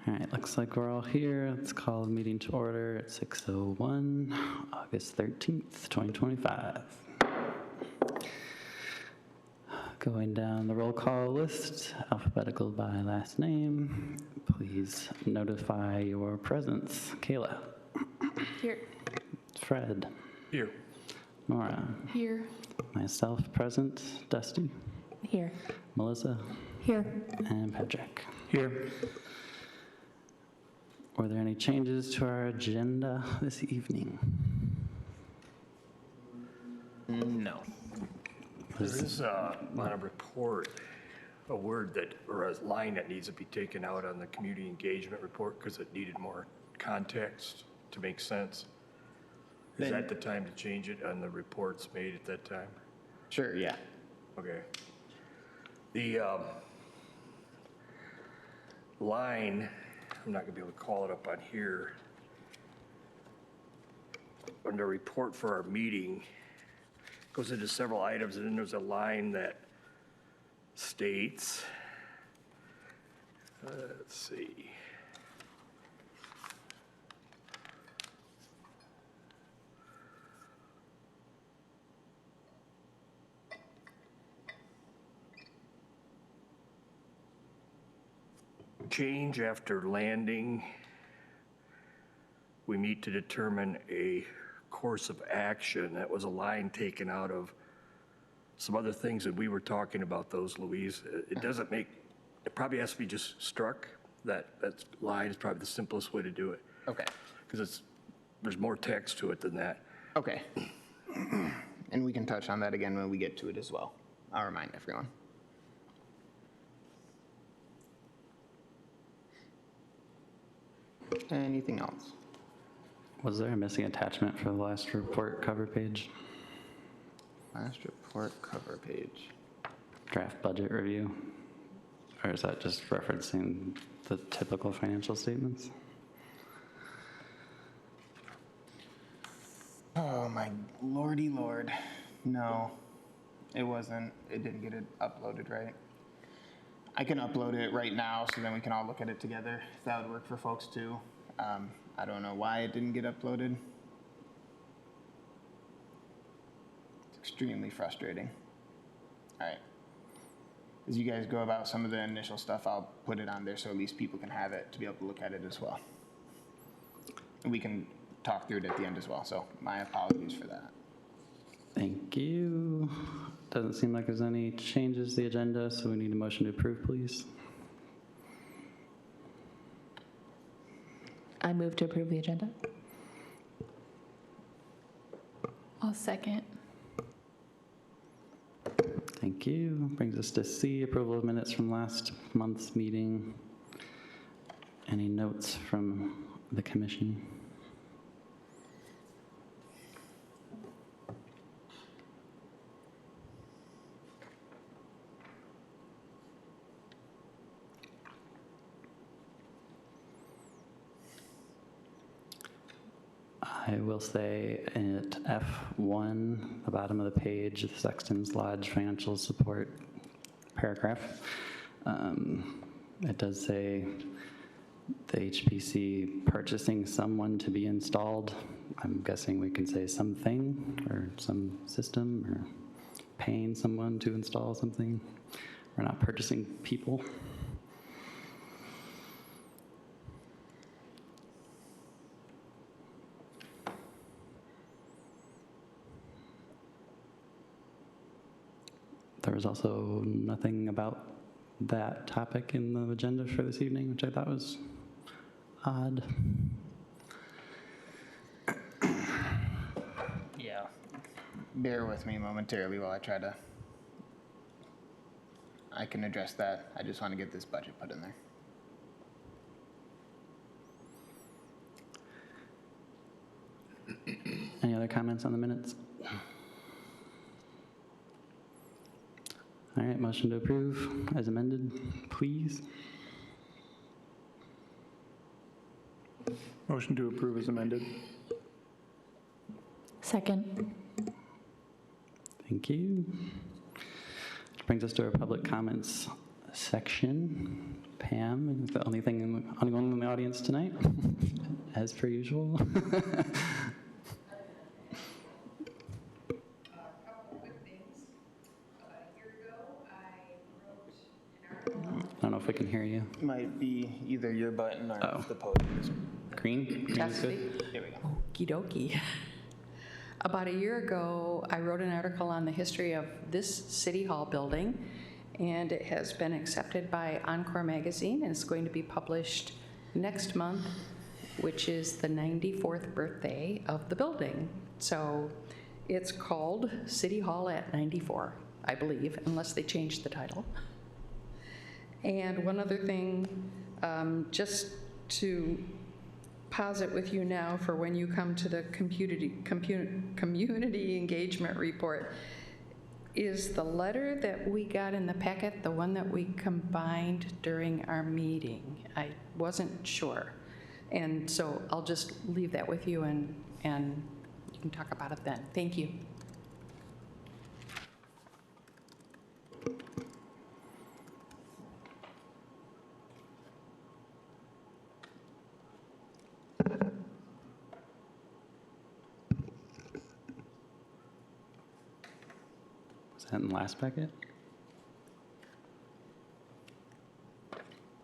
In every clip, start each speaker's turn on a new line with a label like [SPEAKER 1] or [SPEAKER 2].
[SPEAKER 1] All right, looks like we're all here. Let's call the meeting to order at 6:01, August 13th, 2025. Going down the roll call list, alphabetical by last name, please notify your presence. Kayla.
[SPEAKER 2] Here.
[SPEAKER 1] Fred.
[SPEAKER 3] Here.
[SPEAKER 1] Nora.
[SPEAKER 2] Here.
[SPEAKER 1] Myself present. Dusty.
[SPEAKER 2] Here.
[SPEAKER 1] Melissa.
[SPEAKER 2] Here.
[SPEAKER 1] And Patrick.
[SPEAKER 3] Here.
[SPEAKER 1] Were there any changes to our agenda this evening?
[SPEAKER 4] No.
[SPEAKER 3] There is on a report a word that, or a line that needs to be taken out on the community engagement report because it needed more context to make sense. Is that the time to change it on the reports made at that time?
[SPEAKER 4] Sure, yeah.
[SPEAKER 3] Okay. The line, I'm not gonna be able to call it up on here. Under report for our meeting, goes into several items, and then there's a line that states, let's see. Change after landing. We meet to determine a course of action. That was a line taken out of some other things that we were talking about those, Louise. It doesn't make, it probably has to be just struck. That line is probably the simplest way to do it.
[SPEAKER 4] Okay.
[SPEAKER 3] Because there's more text to it than that.
[SPEAKER 4] Okay. And we can touch on that again when we get to it as well. I'll remind everyone. Anything else?
[SPEAKER 1] Was there a missing attachment for the last report cover page?
[SPEAKER 4] Last report cover page.
[SPEAKER 1] Draft budget review? Or is that just referencing the typical financial statements?
[SPEAKER 4] Oh my lordy lord. No, it wasn't. It didn't get it uploaded right. I can upload it right now so then we can all look at it together. If that would work for folks too. I don't know why it didn't get uploaded. It's extremely frustrating. All right. As you guys go about some of the initial stuff, I'll put it on there so at least people can have it to be able to look at it as well. And we can talk through it at the end as well, so my apologies for that.
[SPEAKER 1] Thank you. Doesn't seem like there's any changes to the agenda, so we need a motion to approve, please.
[SPEAKER 2] I move to approve the agenda.
[SPEAKER 5] I'll second.
[SPEAKER 1] Thank you. Brings us to C, approval of minutes from last month's meeting. Any notes from the commission? I will say at F1, the bottom of the page, the Sexton's Lodge financial support paragraph, it does say the HPC purchasing someone to be installed. I'm guessing we can say something or some system or paying someone to install something. We're not purchasing people. There was also nothing about that topic in the agenda for this evening, which I thought was odd.
[SPEAKER 4] Yeah. Bear with me momentarily while I try to. I can address that. I just want to get this budget put in there.
[SPEAKER 1] Any other comments on the minutes? All right, motion to approve as amended, please.
[SPEAKER 6] Motion to approve as amended.
[SPEAKER 2] Second.
[SPEAKER 1] Thank you. Which brings us to our public comments section. Pam is the only one in the audience tonight, as per usual.
[SPEAKER 6] Couple quick things. About a year ago, I wrote an article.
[SPEAKER 1] I don't know if we can hear you.
[SPEAKER 4] Might be either your button or
[SPEAKER 1] Oh.
[SPEAKER 4] the podium is.
[SPEAKER 1] Green? Green is
[SPEAKER 6] Chastity.
[SPEAKER 1] good?
[SPEAKER 4] There we go.
[SPEAKER 6] Okie dokie. About a year ago, I wrote an article on the history of this City Hall building, and it has been accepted by Encore Magazine, and it's going to be published next month, which is the 94th birthday of the building. So it's called City Hall at 94, I believe, unless they change the title. And one other thing, just to posit with you now for when you come to the community engagement report, is the letter that we got in the packet the one that we combined during our meeting? I wasn't sure. And so I'll just leave that with you, and you can talk about it then. Thank you.
[SPEAKER 1] Was that in the last packet?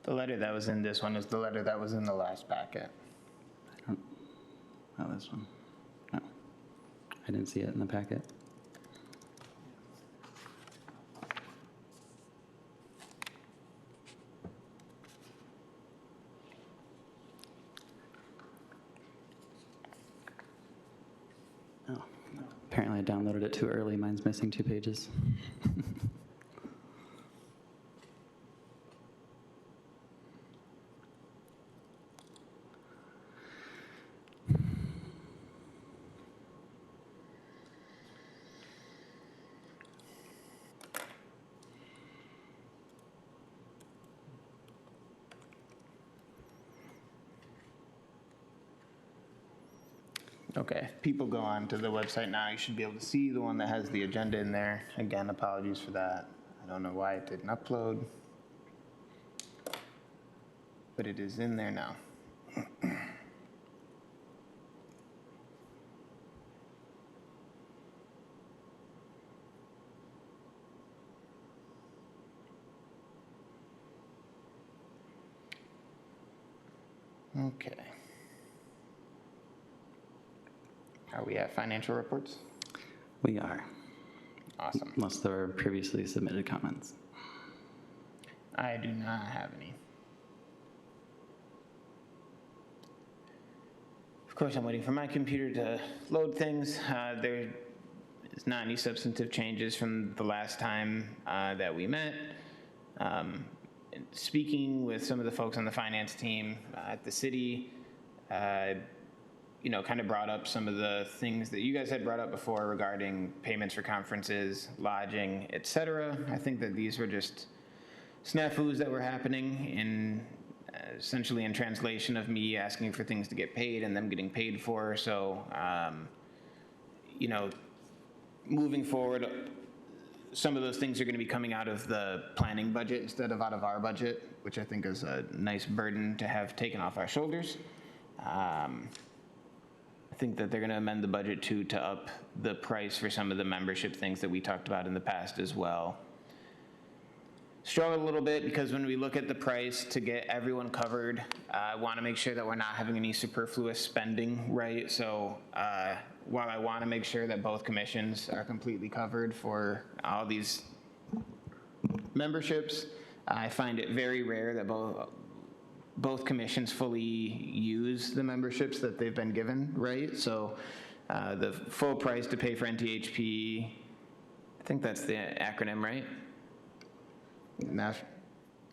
[SPEAKER 4] The letter that was in this one is the letter that was in the last packet.
[SPEAKER 1] Oh, this one. No. I didn't see it in the packet. Oh, apparently I downloaded it too early. Mine's missing 2 pages.
[SPEAKER 4] Okay, if people go on to the website now, you should be able to see the one that has the agenda in there. Again, apologies for that. I don't know why it didn't upload, but it is in there now. Okay. Are we at financial reports?
[SPEAKER 1] We are,
[SPEAKER 4] Awesome.
[SPEAKER 1] unless there are previously submitted comments.
[SPEAKER 4] I do not have any. Of course, I'm waiting for my computer to load things. There is not any substantive changes from the last time that we met. Speaking with some of the folks on the finance team at the city, kind of brought up some of the things that you guys had brought up before regarding payments for conferences, lodging, et cetera. I think that these were just snafus that were happening in essentially in translation of me asking for things to get paid and them getting paid for. So, moving forward, some of those things are going to be coming out of the planning budget instead of out of our budget, which I think is a nice burden to have taken off our shoulders. I think that they're going to amend the budget to up the price for some of the membership things that we talked about in the past as well. Struggle a little bit because when we look at the price to get everyone covered, I want to make sure that we're not having any superfluous spending, right? So while I want to make sure that both commissions are completely covered for all these memberships, I find it very rare that both commissions fully use the memberships that they've been given, right? So the full price to pay for NTHP, I think that's the acronym, right?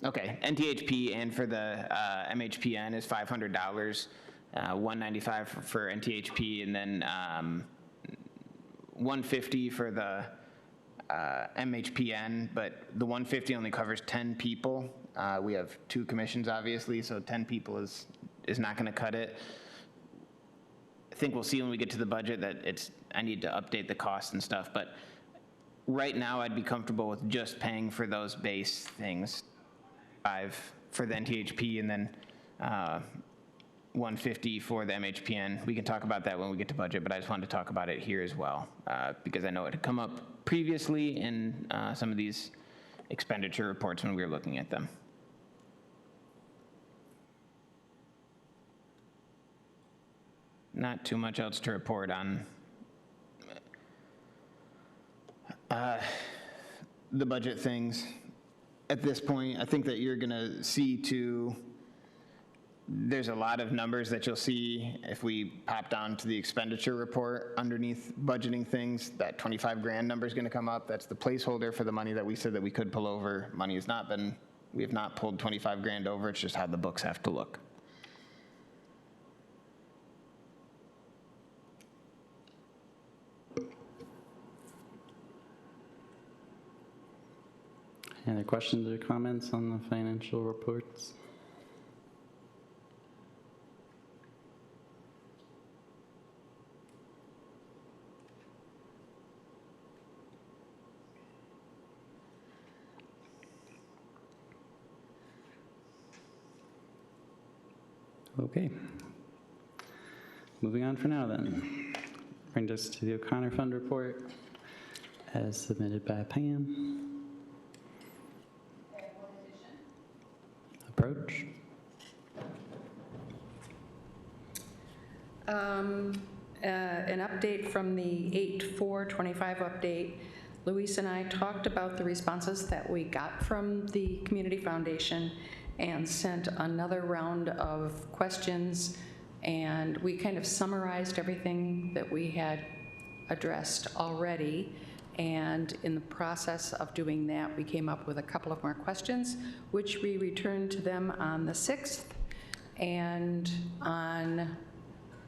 [SPEAKER 4] Okay, NTHP and for the MHPN is $500, $195 for NTHP, and then $150 for the MHPN, but the $150 only covers 10 people. We have 2 commissions, obviously, so 10 people is not going to cut it. I think we'll see when we get to the budget that I need to update the costs and stuff, but right now I'd be comfortable with just paying for those base things for the NTHP, and then 150 for the MHPN. We can talk about that when we get to budget, but I just wanted to talk about it here as well, because I know it had come up previously in some of these expenditure reports when we were looking at them. Not too much else to report on the budget things. At this point, I think that you're gonna see too, there's a lot of numbers that you'll see if we pop down to the expenditure report underneath budgeting things. That 25 grand number is gonna come up. That's the placeholder for the money that we said that we could pull over. Money has not been, we have not pulled 25 grand over. It's just how the books have to look.
[SPEAKER 1] Any other questions or comments on the financial reports? Okay. Moving on for now then. Brings us to the O'Connor Fund report as submitted by Pam. Approach.
[SPEAKER 6] An update from the 8/4/25 update. Luis and I talked about the responses that we got from the Community Foundation and sent another round of questions, and we kind of summarized everything that we had addressed already. And in the process of doing that, we came up with a couple of more questions, which we returned to them on the 6th. And on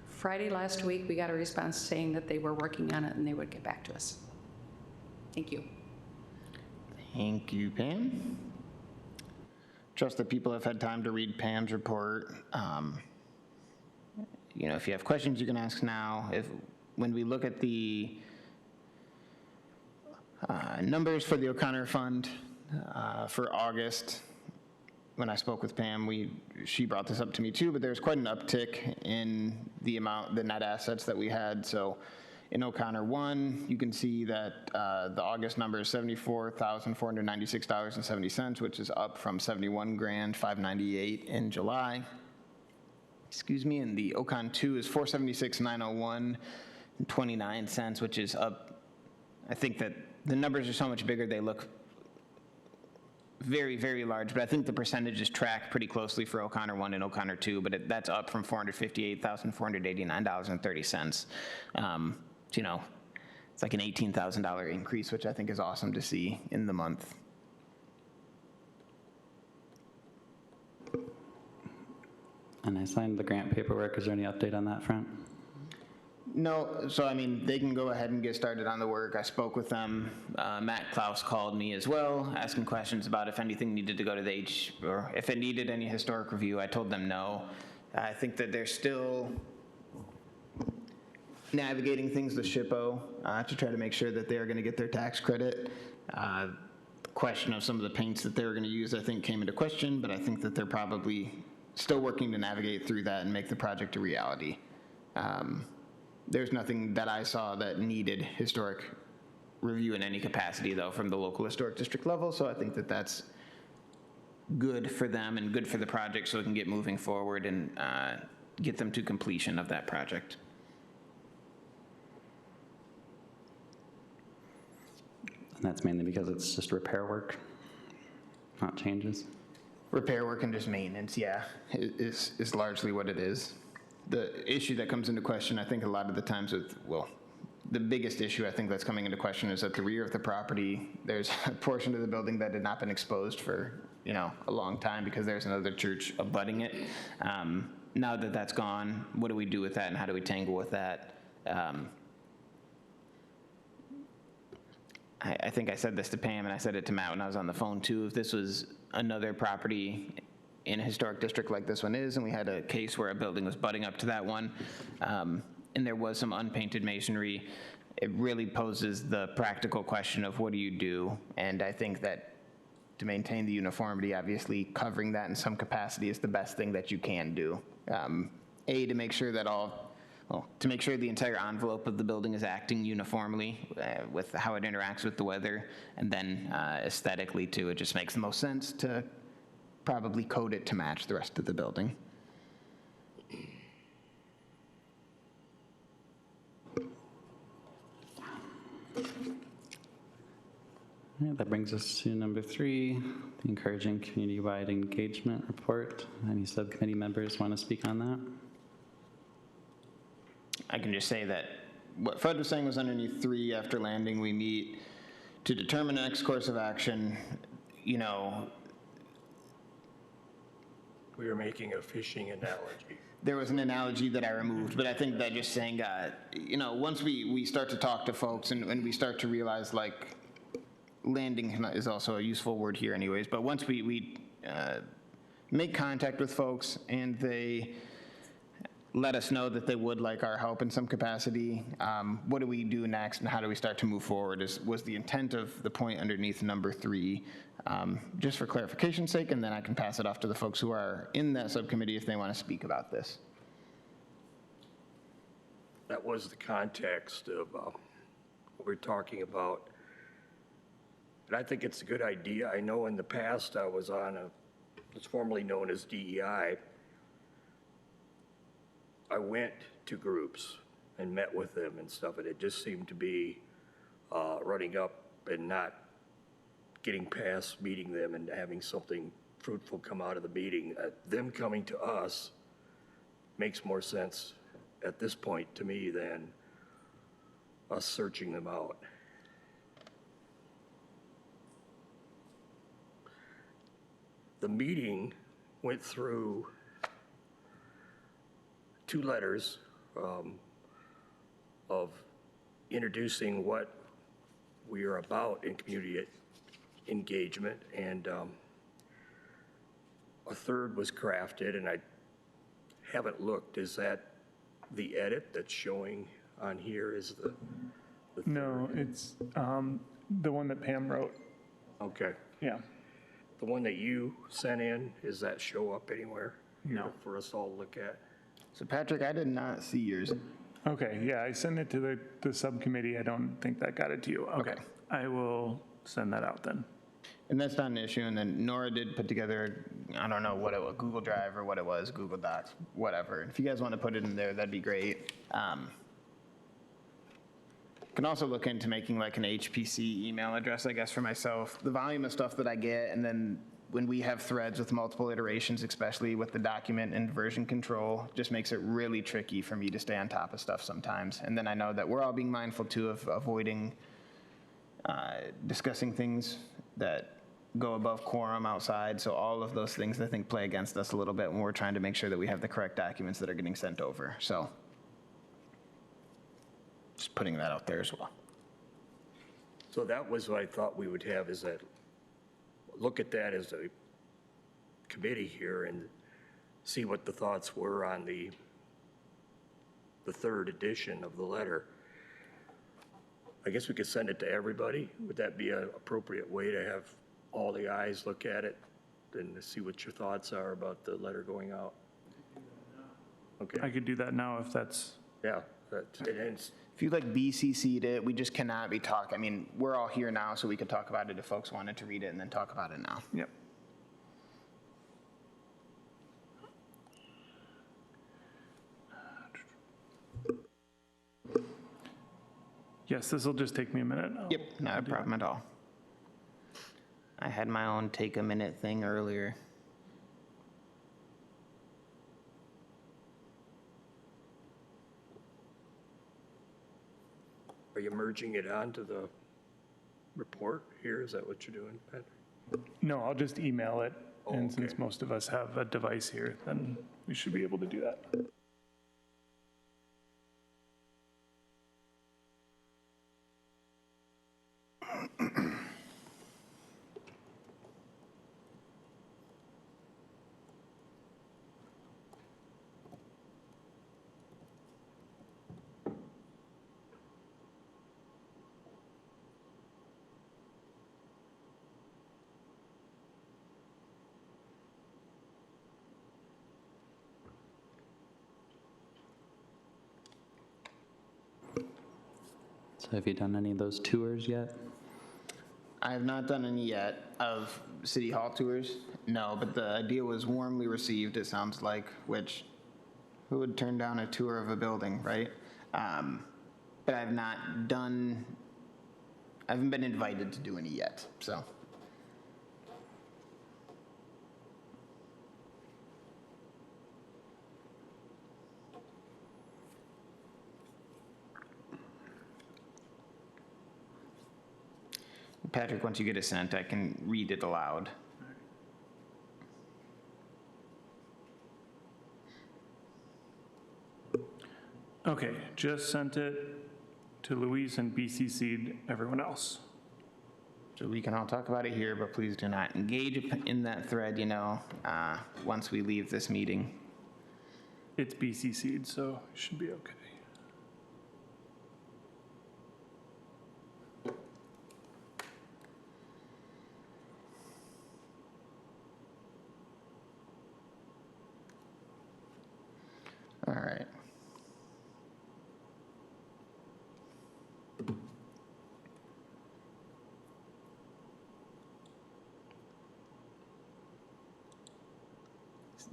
[SPEAKER 6] Friday last week, we got a response saying that they were working on it and they would get back to us. Thank you.
[SPEAKER 4] Thank you, Pam. Trust that people have had time to read Pam's report. You know, if you have questions, you can ask now. When we look at the numbers for the O'Connor Fund for August, when I spoke with Pam, she brought this up to me too, but there's quite an uptick in the net assets that we had. So in O'Connor 1, you can see that the August number is $74,496.70, which is up from $71,598 in July. Excuse me, and the Ocon 2 is $476,901.29, which is up. I think that the numbers are so much bigger, they look very, very large, but I think the percentages track pretty closely for O'Connor 1 and O'Connor 2, but that's up from $458,489.30. You know, it's like an $18,000 increase, which I think is awesome to see in the month.
[SPEAKER 1] And I signed the grant paperwork. Is there any update on that front?
[SPEAKER 4] No, so I mean, they can go ahead and get started on the work. I spoke with them. Matt Klaus called me as well, asking questions about if anything needed to go to the or if it needed any historic review. I told them no. I think that they're still navigating things with SHPO to try to make sure that they are going to get their tax credit. The question of some of the paints that they were going to use, I think, came into question, but I think that they're probably still working to navigate through that and make the project a reality. There's nothing that I saw that needed historic review in any capacity, though, from the local historic district level, so I think that that's good for them and good for the project so it can get moving forward and get them to completion of that project.
[SPEAKER 1] And that's mainly because it's just repair work, not changes?
[SPEAKER 4] Repair work and just maintenance, yeah, is largely what it is. The issue that comes into question, I think a lot of the times the biggest issue I think that's coming into question is at the rear of the property, there's a portion of the building that had not been exposed for, you know, a long time because there's another church abutting it. Now that that's gone, what do we do with that and how do we tangle with that? I think I said this to Pam and I said it to Matt when I was on the phone too. If this was another property in a historic district like this one is, and we had a case where a building was butting up to that one, and there was some unpainted masonry, it really poses the practical question of what do you do? And I think that to maintain the uniformity, obviously covering that in some capacity is the best thing that you can do. To make sure that to make sure the entire envelope of the building is acting uniformly with how it interacts with the weather, and then aesthetically too, it just makes the most sense to probably code it to match the rest of the building.
[SPEAKER 1] Yeah, that brings us to number 3, the encouraging community-wide engagement report. Any subcommittee members want to speak on that?
[SPEAKER 4] I can just say that what Fred was saying was underneath 3, after landing, we meet to determine the next course of action. You know,
[SPEAKER 3] We were making a fishing analogy.
[SPEAKER 4] there was an analogy that I removed, but I think that just saying, you know, once we start to talk to folks and we start to realize, like, landing is also a useful word here anyways, but once we make contact with folks and they let us know that they would like our help in some capacity, what do we do next and how do we start to move forward was the intent of the point underneath number 3, just for clarification's sake, and then I can pass it off to the folks who are in that subcommittee if they want to speak about this.
[SPEAKER 3] That was the context of what we're talking about. And I think it's a good idea. I know in the past I was on it's formerly known as DEI. I went to groups and met with them and stuff, and it just seemed to be running up and not getting past meeting them and having something fruitful come out of the meeting. Them coming to us makes more sense at this point to me than us searching them out. The meeting went through 2 letters of introducing what we are about in community engagement, and a third was crafted, and I haven't looked. Is that the edit that's showing on here? Is the
[SPEAKER 7] No, it's the one that Pam wrote.
[SPEAKER 3] okay.
[SPEAKER 7] Yeah.
[SPEAKER 3] The one that you sent in, does that show up anywhere?
[SPEAKER 7] No.
[SPEAKER 3] Here for us all to look at?
[SPEAKER 4] So Patrick, I did not see yours.
[SPEAKER 7] Okay, yeah, I sent it to the subcommittee. I don't think that got it to you. Okay.
[SPEAKER 4] Okay.
[SPEAKER 7] I will send that out then.
[SPEAKER 4] And that's not an issue. And then Nora did put together, I don't know what it was, Google Drive or what it was, Google Docs, whatever. If you guys want to put it in there, that'd be great. Can also look into making like an HPC email address, I guess, for myself. The volume of stuff that I get, and then when we have threads with multiple iterations, especially with the document and version control, just makes it really tricky for me to stay on top of stuff sometimes. And then I know that we're all being mindful too of avoiding discussing things that go above quorum outside. So all of those things I think play against us a little bit when we're trying to make sure that we have the correct documents that are getting sent over. So just putting that out there as well.
[SPEAKER 3] So that was what I thought we would have, is that, look at that as a committee here and see what the thoughts were on the 3rd edition of the letter. I guess we could send it to everybody. Would that be an appropriate way to have all the eyes look at it and to see what your thoughts are about the letter going out? Okay,
[SPEAKER 7] I could do that now if that's,
[SPEAKER 3] yeah, it ends.
[SPEAKER 4] If you like BCC'd it, we just cannot be talking. I mean, we're all here now, so we could talk about it if folks wanted to read it and then talk about it now.
[SPEAKER 7] yep. Yes, this will just take me a minute.
[SPEAKER 4] Yep, not a problem at all. I had my own take a minute thing earlier.
[SPEAKER 3] Are you merging it onto the report here? Is that what you're doing, Patrick?
[SPEAKER 7] No, I'll just email it.
[SPEAKER 3] Oh,
[SPEAKER 7] And since
[SPEAKER 3] okay.
[SPEAKER 7] most of us have a device here, then we should be able to do that.
[SPEAKER 1] So have you done any of those tours yet?
[SPEAKER 4] I have not done any yet of City Hall tours, no, but the idea was warmly received, it sounds like, which, who would turn down a tour of a building, right? But I haven't been invited to do any yet, so. Patrick, once you get it sent, I can read it aloud.
[SPEAKER 7] Okay, just sent it to Louise and BCC'd everyone else.
[SPEAKER 4] So we can all talk about it here, but please do not engage in that thread, once we leave this meeting.
[SPEAKER 7] It's BCC'd, so it should be okay.
[SPEAKER 4] All right.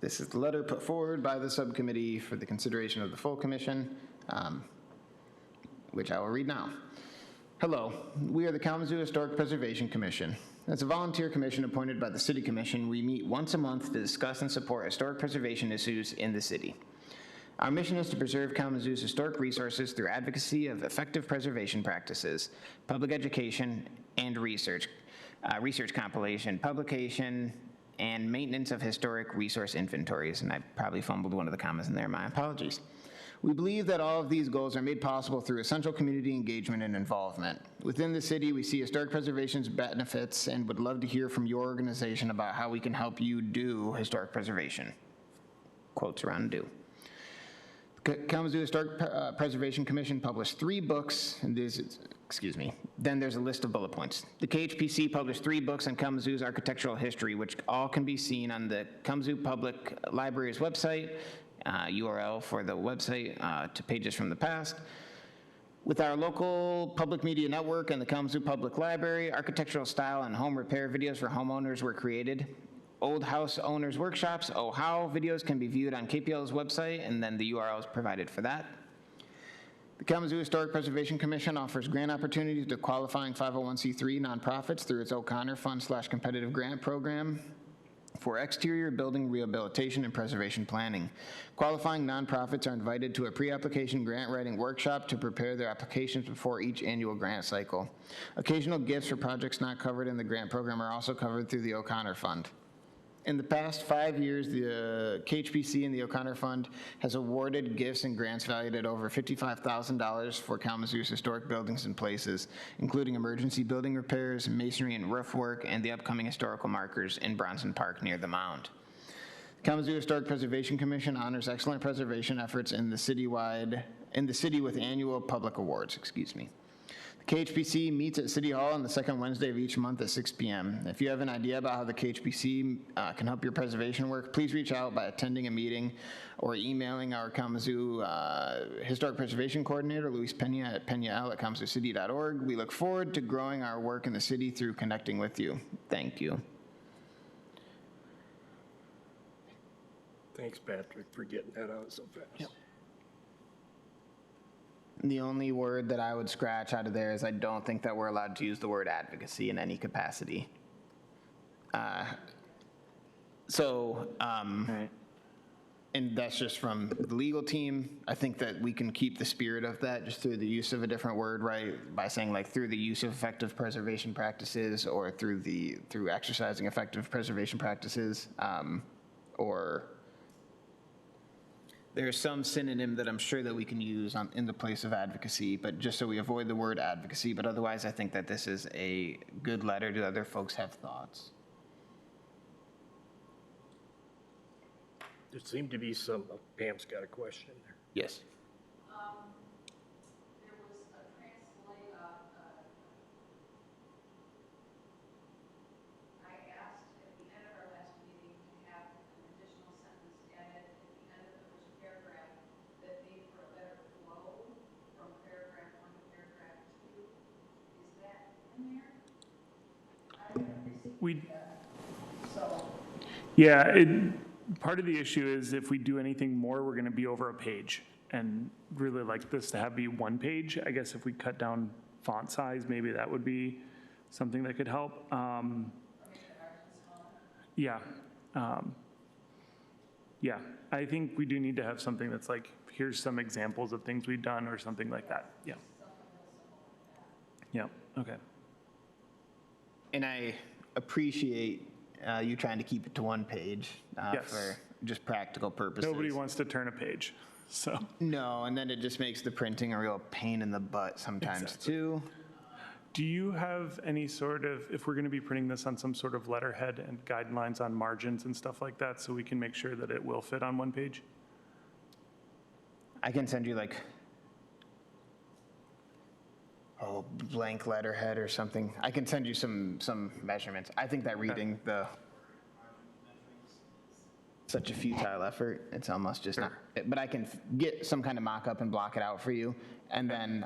[SPEAKER 4] This is the letter put forward by the subcommittee for the consideration of the full commission, which I will read now. Hello, we are the Kalamazoo Historic Preservation Commission. As a volunteer commission appointed by the City Commission, we meet once a month to discuss and support historic preservation issues in the city. Our mission is to preserve Kalamazoo's historic resources through advocacy of effective preservation practices, public education, and research compilation, publication, and maintenance of historic resource inventories. And I probably fumbled one of the commas in there, my apologies. We believe that all of these goals are made possible through essential community engagement and involvement. Within the city, we see historic preservation's benefits and would love to hear from your organization about how we can help you do historic preservation. Quotes around do. Kalamazoo Historic Preservation Commission published 3 books, and then there's a list of bullet points. The KHPC published 3 books on Kalamazoo's architectural history, which all can be seen on the Kalamazoo Public Library's website, URL for the website to pages from the past. With our local public media network and the Kalamazoo Public Library, architectural style and home repair videos for homeowners were created. Old House Owners Workshops, Oh How videos can be viewed on KPL's website, and then the URL is provided for that. The Kalamazoo Historic Preservation Commission offers grant opportunities to qualifying 501c3 nonprofits through its O'Connor Fund/competitive grant program for exterior building rehabilitation and preservation planning. Qualifying nonprofits are invited to a pre-application grant writing workshop to prepare their applications before each annual grant cycle. Occasional gifts for projects not covered in the grant program are also covered through the O'Connor Fund. In the past 5 years, the KHPC and the O'Connor Fund has awarded gifts and grants valued at over $55,000 for Kalamazoo's historic buildings and places, including emergency building repairs, masonry and roof work, and the upcoming historical markers in Bronson Park near the mound. Kalamazoo Historic Preservation Commission honors excellent preservation efforts in the city with annual public awards, KHPC meets at City Hall on the second Wednesday of each month at 6 p.m. If you have an idea about how the KHPC can help your preservation work, please reach out by attending a meeting or emailing our Kalamazoo Historic Preservation Coordinator, Luis Pena, at penaL@kalamazooCity.org. We look forward to growing our work in the city through connecting with you. Thank you.
[SPEAKER 3] Thanks, Patrick, for getting that out so fast.
[SPEAKER 4] Yep. The only word that I would scratch out of there is I don't think that we're allowed to use the word advocacy in any capacity.
[SPEAKER 7] Right.
[SPEAKER 4] And that's just from the legal team. I think that we can keep the spirit of that just through the use of a different word, right? By saying like through the use of effective preservation practices, or through exercising effective preservation practices, or there's some synonym that I'm sure that we can use in the place of advocacy, but just so we avoid the word advocacy. But otherwise, I think that this is a good letter. Do other folks have thoughts?
[SPEAKER 3] There seemed to be some, Pam's got a question in there.
[SPEAKER 4] Yes.
[SPEAKER 6] There was a I asked at the end of our last meeting to have an additional sentence added at the end of the first paragraph that made for a better flow from paragraph 1 to paragraph 2.
[SPEAKER 7] Yeah, part of the issue is if we do anything more, we're gonna be over a page. And really like this to have be one page. I guess if we cut down font size, maybe that would be something that could help. Yeah. Yeah, I think we do need to have something that's like, here's some examples of things we've done or something like that. Yeah. Yeah, okay.
[SPEAKER 4] And I appreciate you trying to keep it to one page
[SPEAKER 7] Yes.
[SPEAKER 4] for just practical purposes.
[SPEAKER 7] Nobody wants to turn a page, so.
[SPEAKER 4] No, and then it just makes the printing a real pain in the butt sometimes
[SPEAKER 7] Exactly.
[SPEAKER 4] too.
[SPEAKER 7] Do you have any sort of, if we're going to be printing this on some sort of letterhead and guidelines on margins and stuff like that, so we can make sure that it will fit on one page?
[SPEAKER 4] I can send you like blank letterhead or something. I can send you some measurements. I think that reading the such a futile effort. It's almost just not. But I can get some kind of mock-up and block it out for you, and then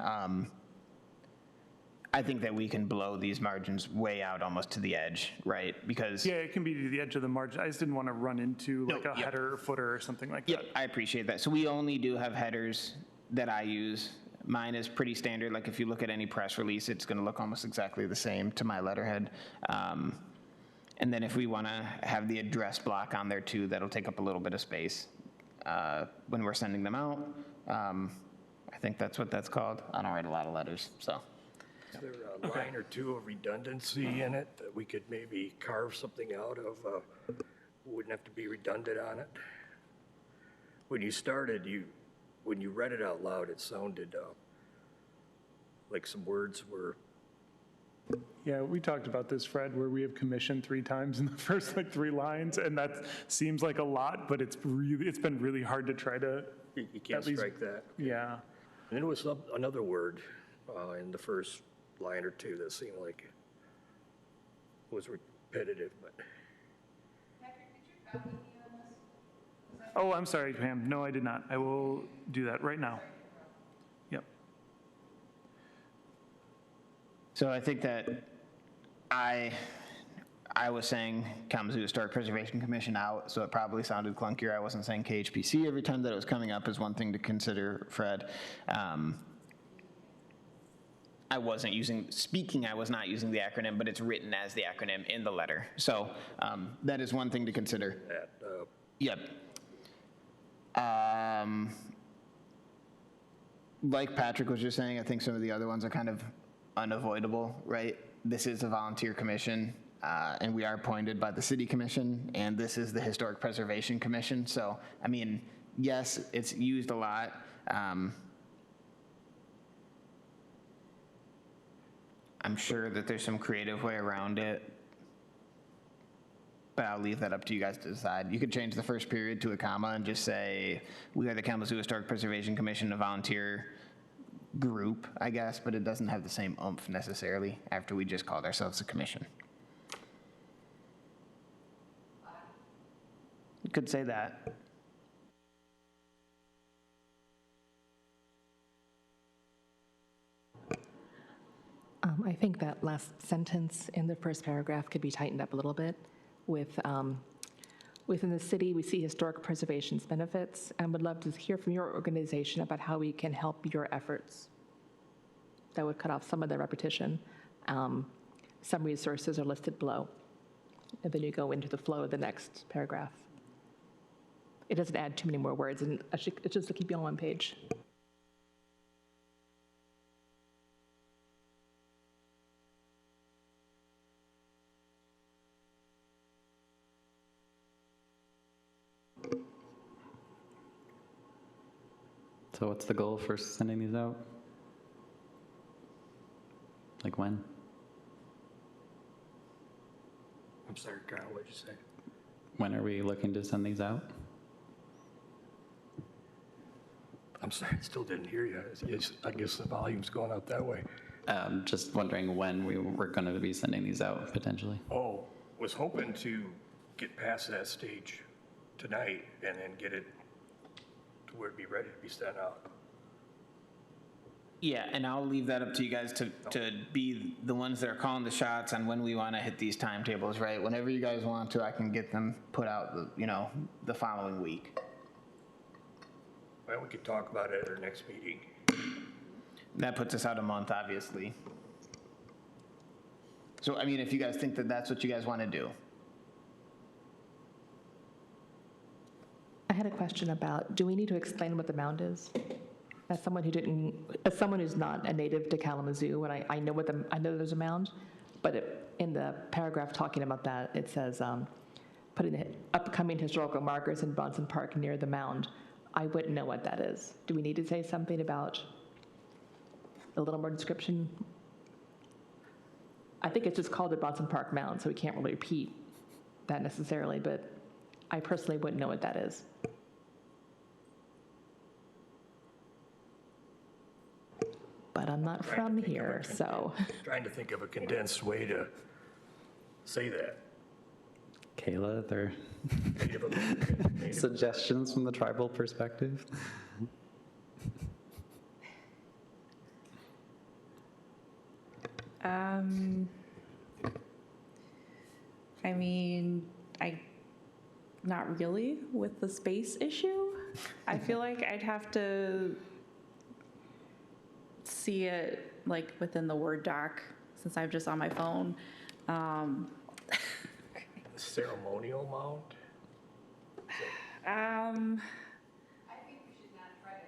[SPEAKER 4] I think that we can blow these margins way out almost to the edge, right? Because
[SPEAKER 7] Yeah, it can be to the edge of the margin. I just didn't want to run into like a
[SPEAKER 4] yep.
[SPEAKER 7] header or footer or something like
[SPEAKER 4] yeah,
[SPEAKER 7] that.
[SPEAKER 4] I appreciate that. So we only do have headers that I use. Mine is pretty standard. Like if you look at any press release, it's going to look almost exactly the same to my letterhead. And then if we want to have the address block on there too, that'll take up a little bit of space when we're sending them out. I think that's what that's called. I don't write a lot of letters, so.
[SPEAKER 3] Is there a line or two of redundancy in it that we could maybe carve something out of? Wouldn't have to be redundant on it. When you started, when you read it out loud, it sounded like some words were.
[SPEAKER 7] Yeah, we talked about this, Fred, where we have commission 3 times in the first like 3 lines, and that seems like a lot, but it's been really hard to try to.
[SPEAKER 3] You can't
[SPEAKER 7] At least-
[SPEAKER 3] strike that.
[SPEAKER 7] Yeah.
[SPEAKER 3] And then there was another word in the first line or two that seemed like it was repetitive, but.
[SPEAKER 7] Oh, I'm sorry, Pam. No, I did not. I will do that right now. Yep.
[SPEAKER 4] So I think that I was saying Kalamazoo Historic Preservation Commission out, so it probably sounded clunkier. I wasn't saying KHPC every time that it was coming up is one thing to consider, Fred. I was not using the acronym, but it's written as the acronym in the letter. So that is one thing to consider. Yep. Like Patrick was just saying, I think some of the other ones are kind of unavoidable, right? This is a volunteer commission, and we are appointed by the city commission, and this is the Historic Preservation Commission. So, I mean, yes, it's used a lot. I'm sure that there's some creative way around it, but I'll leave that up to you guys to decide. You could change the first period to a comma and just say, we are the Kalamazoo Historic Preservation Commission, a volunteer group, I guess, but it doesn't have the same oomph necessarily after we just called ourselves a commission. You could say that.
[SPEAKER 2] I think that last sentence in the first paragraph could be tightened up a little bit with, within the city, we see historic preservation's benefits and would love to hear from your organization about how we can help your efforts. That would cut off some of the repetition. Some resources are listed below. And then you go into the flow of the next paragraph. It doesn't add too many more words, and it's just to keep you on one page.
[SPEAKER 1] So what's the goal for sending these out? Like when?
[SPEAKER 3] I'm sorry, Kyle, what'd you say?
[SPEAKER 1] When are we looking to send these out?
[SPEAKER 3] I'm sorry, I still didn't hear you. I guess the volume's going up that way.
[SPEAKER 1] Just wondering when we were going to be sending these out, potentially.
[SPEAKER 3] Oh, was hoping to get past that stage tonight and then get it to where it'd be ready to be sent out.
[SPEAKER 4] Yeah, and I'll leave that up to you guys to be the ones that are calling the shots on when we want to hit these timetables, right? Whenever you guys want to, I can get them put out, the following week.
[SPEAKER 3] Well, we could talk about it at our next meeting.
[SPEAKER 4] That puts us out a month, obviously. So, I mean, if you guys think that that's what you guys want to do.
[SPEAKER 2] I had a question about, do we need to explain what the mound is? As someone who's not a native to Kalamazoo, and I know there's a mound, but in the paragraph talking about that, it says, putting the upcoming historical markers in Bronson Park near the mound. I wouldn't know what that is. Do we need to say something about a little more description? I think it's just called the Bronson Park Mound, so we can't really repeat that necessarily, but I personally wouldn't know what that is. But I'm not from here, so.
[SPEAKER 3] Trying to think of a condensed way to say that.
[SPEAKER 1] Kayla, there
[SPEAKER 3] Native American,
[SPEAKER 1] suggestions from the tribal perspective?
[SPEAKER 5] I mean, not really with the space issue. I feel like I'd have to see it like within the Word doc since I'm just on my phone.
[SPEAKER 3] ceremonial mound.
[SPEAKER 6] I think we should not try to,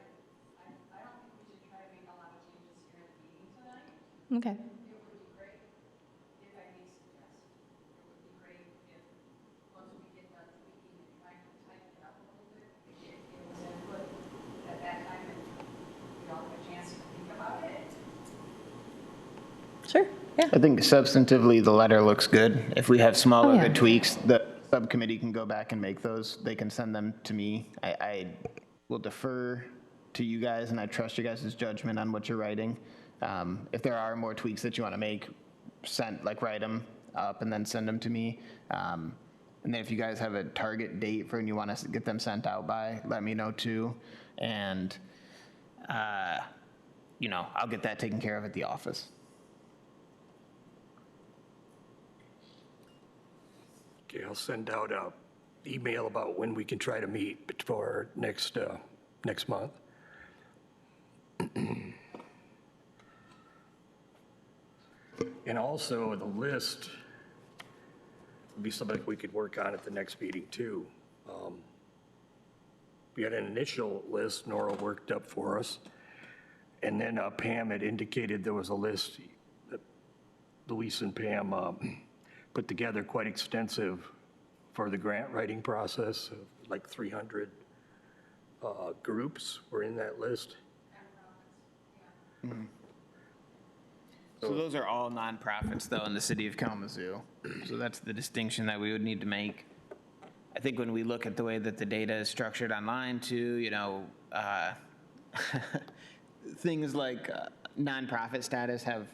[SPEAKER 6] I don't think we should try to make a lot of changes here at the meeting tonight.
[SPEAKER 2] Okay.
[SPEAKER 6] It would be great, if I may suggest, it would be great if, once we get done tweaking and trying to tighten it up a little bit, we get Kayla's input at that time and we all have a chance to think about it.
[SPEAKER 5] Sure. Yeah.
[SPEAKER 4] I think substantively, the letter looks good. If we have small
[SPEAKER 2] Oh,
[SPEAKER 4] other
[SPEAKER 2] yeah.
[SPEAKER 4] tweaks, the subcommittee can go back and make those. They can send them to me. I will defer to you guys, and I trust you guys' judgment on what you're writing. If there are more tweaks that you want to make, write them up and then send them to me. And then if you guys have a target date for when you want us to get them sent out by, let me know too. And, I'll get that taken care of at the office.
[SPEAKER 3] Okay, I'll send out a email about when we can try to meet before next month. And also the list would be something we could work on at the next meeting too. We had an initial list Nora worked up for us, and then Pam had indicated there was a list that Luis and Pam put together quite extensive for the grant writing process. Like 300 groups were in that list.
[SPEAKER 4] So those are all nonprofits, though, in the city of Kalamazoo. So that's the distinction that we would need to make. I think when we look at the way that the data is structured online, too, things like nonprofit status have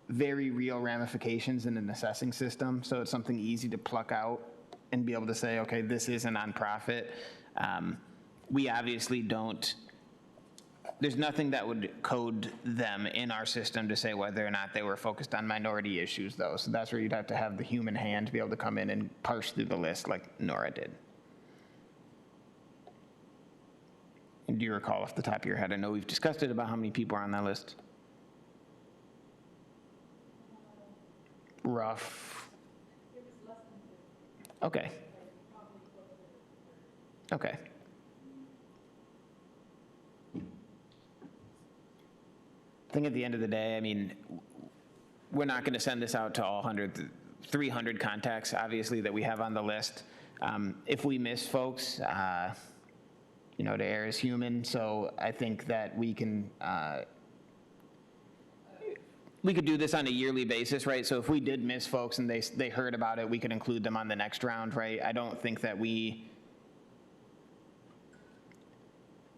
[SPEAKER 4] very real ramifications in an assessing system. So it's something easy to pluck out and be able to say, okay, this is a nonprofit. We obviously don't. There's nothing that would code them in our system to say whether or not they were focused on minority issues, though. So that's where you'd have to have the human hand to be able to come in and parse through the list like Nora did. And do you recall off the top of your head? I know we've discussed it about how many people are on that list. Rough. Okay. Okay. I think at the end of the day, I mean, we're not going to send this out to all 300 contacts, obviously, that we have on the list. If we miss folks, to err is human. So I think that we could do this on a yearly basis, right? So if we did miss folks and they heard about it, we could include them on the next round, right? I don't think that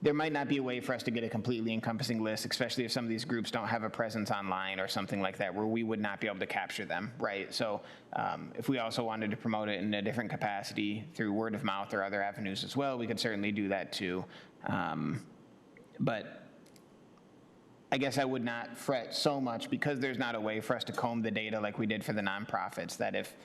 [SPEAKER 4] there might not be a way for us to get a completely encompassing list, especially if some of these groups don't have a presence online or something like that, where we would not be able to capture them, right? So if we also wanted to promote it in a different capacity through word of mouth or other avenues as well, we could certainly do that too. But I guess I would not fret so much because there's not a way for us to comb the data like we did for the nonprofits, that if,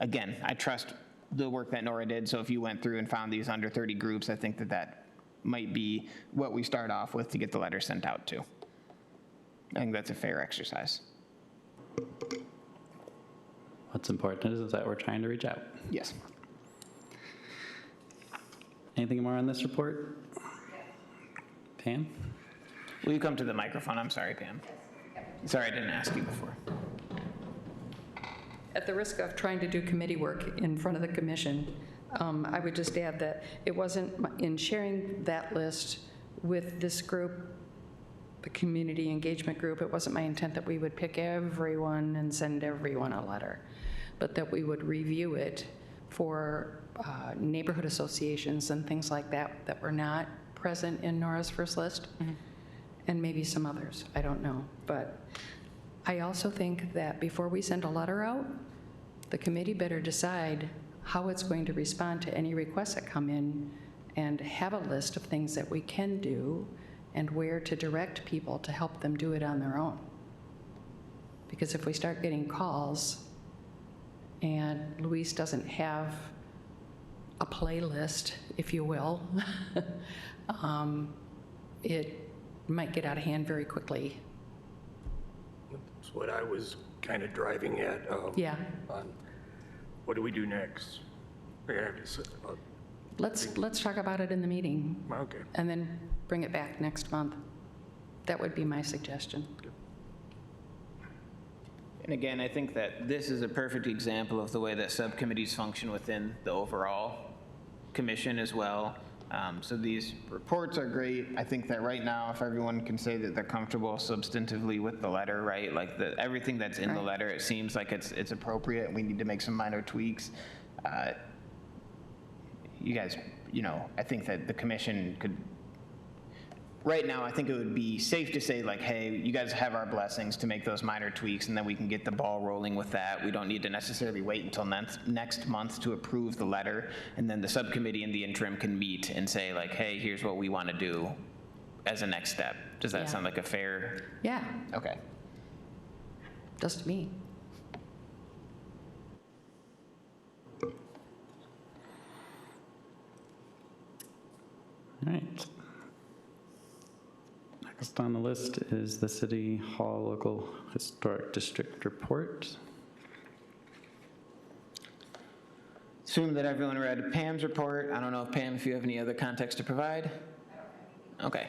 [SPEAKER 4] again, I trust the work that Nora did, so if you went through and found these under 30 groups, I think that that might be what we start off with to get the letter sent out to. I think that's a fair exercise.
[SPEAKER 1] What's important is that we're trying to reach out.
[SPEAKER 4] Yes.
[SPEAKER 1] Anything more on this report? Pam?
[SPEAKER 4] Will you come to the microphone? I'm sorry, Pam. Sorry, I didn't ask you before.
[SPEAKER 6] At the risk of trying to do committee work in front of the commission, I would just add that it wasn't, in sharing that list with this group, the community engagement group, it wasn't my intent that we would pick everyone and send everyone a letter, but that we would review it for neighborhood associations and things like that that were not present in Nora's first list, and maybe some others, I don't know. But I also think that before we send a letter out, the committee better decide how it's going to respond to any requests that come in and have a list of things that we can do and where to direct people to help them do it on their own. Because if we start getting calls and Luis doesn't have a playlist, if you will, it might get out of hand very quickly.
[SPEAKER 3] That's what I was kind of driving at.
[SPEAKER 6] Yeah.
[SPEAKER 3] On what do we do next? Yeah,
[SPEAKER 6] Let's talk about it in the meeting
[SPEAKER 3] okay.
[SPEAKER 6] and then bring it back next month. That would be my suggestion.
[SPEAKER 4] And again, I think that this is a perfect example of the way that subcommittees function within the overall commission as well. So these reports are great. I think that right now, if everyone can say that they're comfortable substantively with the letter, right? Like everything that's in the letter, it seems like it's appropriate. We need to make some minor tweaks. You guys, I think that the commission could, right now, I think it would be safe to say like, hey, you guys have our blessings to make those minor tweaks, and then we can get the ball rolling with that. We don't need to necessarily wait until next month to approve the letter, and then the subcommittee in the interim can meet and say like, hey, here's what we want to do as a next step. Does that sound like a fair?
[SPEAKER 6] Yeah,
[SPEAKER 4] Okay.
[SPEAKER 6] does to me.
[SPEAKER 1] All right. Next on the list is the City Hall Local Historic District Report.
[SPEAKER 4] Assume that everyone read Pam's report. I don't know, Pam, if you have any other context to provide? Okay.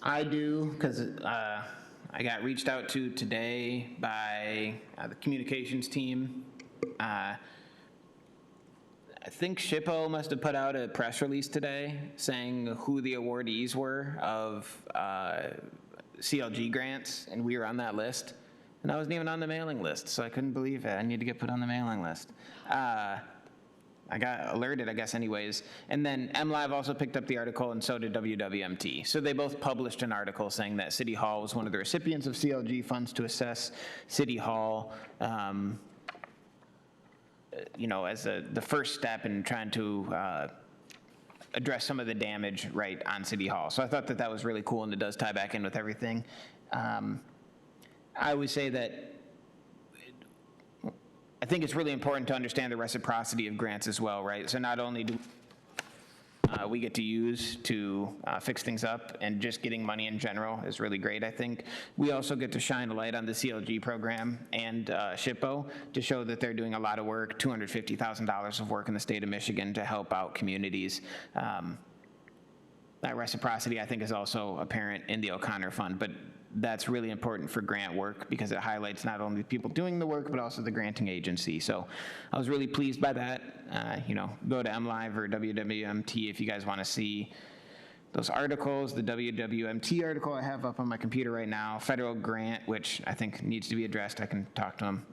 [SPEAKER 4] I do, because I got reached out to today by the communications team. I think SHPO must have put out a press release today saying who the awardees were of CLG grants, and we were on that list. And I wasn't even on the mailing list, so I couldn't believe it. I need to get put on the mailing list. I got alerted, I guess, anyways. And then MLive also picked up the article, and so did WWMT. So they both published an article saying that City Hall was one of the recipients of CLG funds to assess City Hall, as the first step in trying to address some of the damage right on City Hall. So I thought that was really cool, and it does tie back in with everything. I would say that I think it's really important to understand the reciprocity of grants as well, right? So not only do we get to use to fix things up, and just getting money in general is really great, I think. We also get to shine a light on the CLG program and SHPO to show that they're doing a lot of work, $250,000 of work in the state of Michigan to help out communities. That reciprocity, I think, is also apparent in the O'Connor Fund, but that's really important for grant work because it highlights not only the people doing the work, but also the granting agency. So I was really pleased by that. Go to MLive or WWMT if you guys want to see those articles. The WWMT article I have up on my computer right now, federal grant, which I think needs to be addressed. I can talk to them.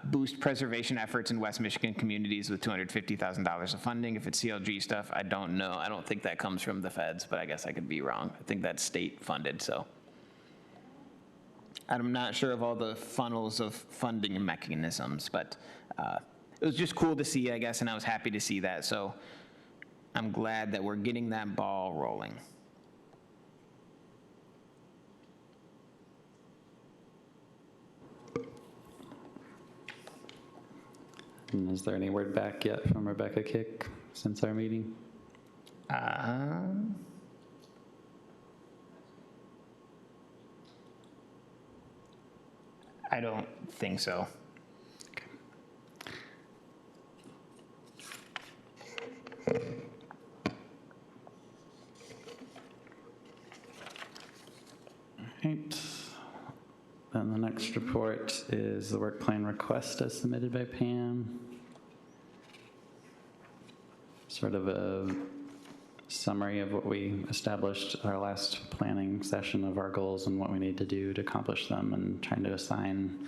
[SPEAKER 4] Boost preservation efforts in West Michigan communities with $250,000 of funding. If it's CLG stuff, I don't know. I don't think that comes from the feds, but I guess I could be wrong. I think that's state funded, so. I'm not sure of all the funnels of funding mechanisms, but it was just cool to see, I guess, and I was happy to see that. So I'm glad that we're getting that ball rolling.
[SPEAKER 1] And is there any word back yet from Rebecca Kick since our meeting?
[SPEAKER 4] I don't think so.
[SPEAKER 1] Right. Then the next report is the work plan request as submitted by Pam. Sort of a summary of what we established at our last planning session of our goals and what we need to do to accomplish them, and trying to assign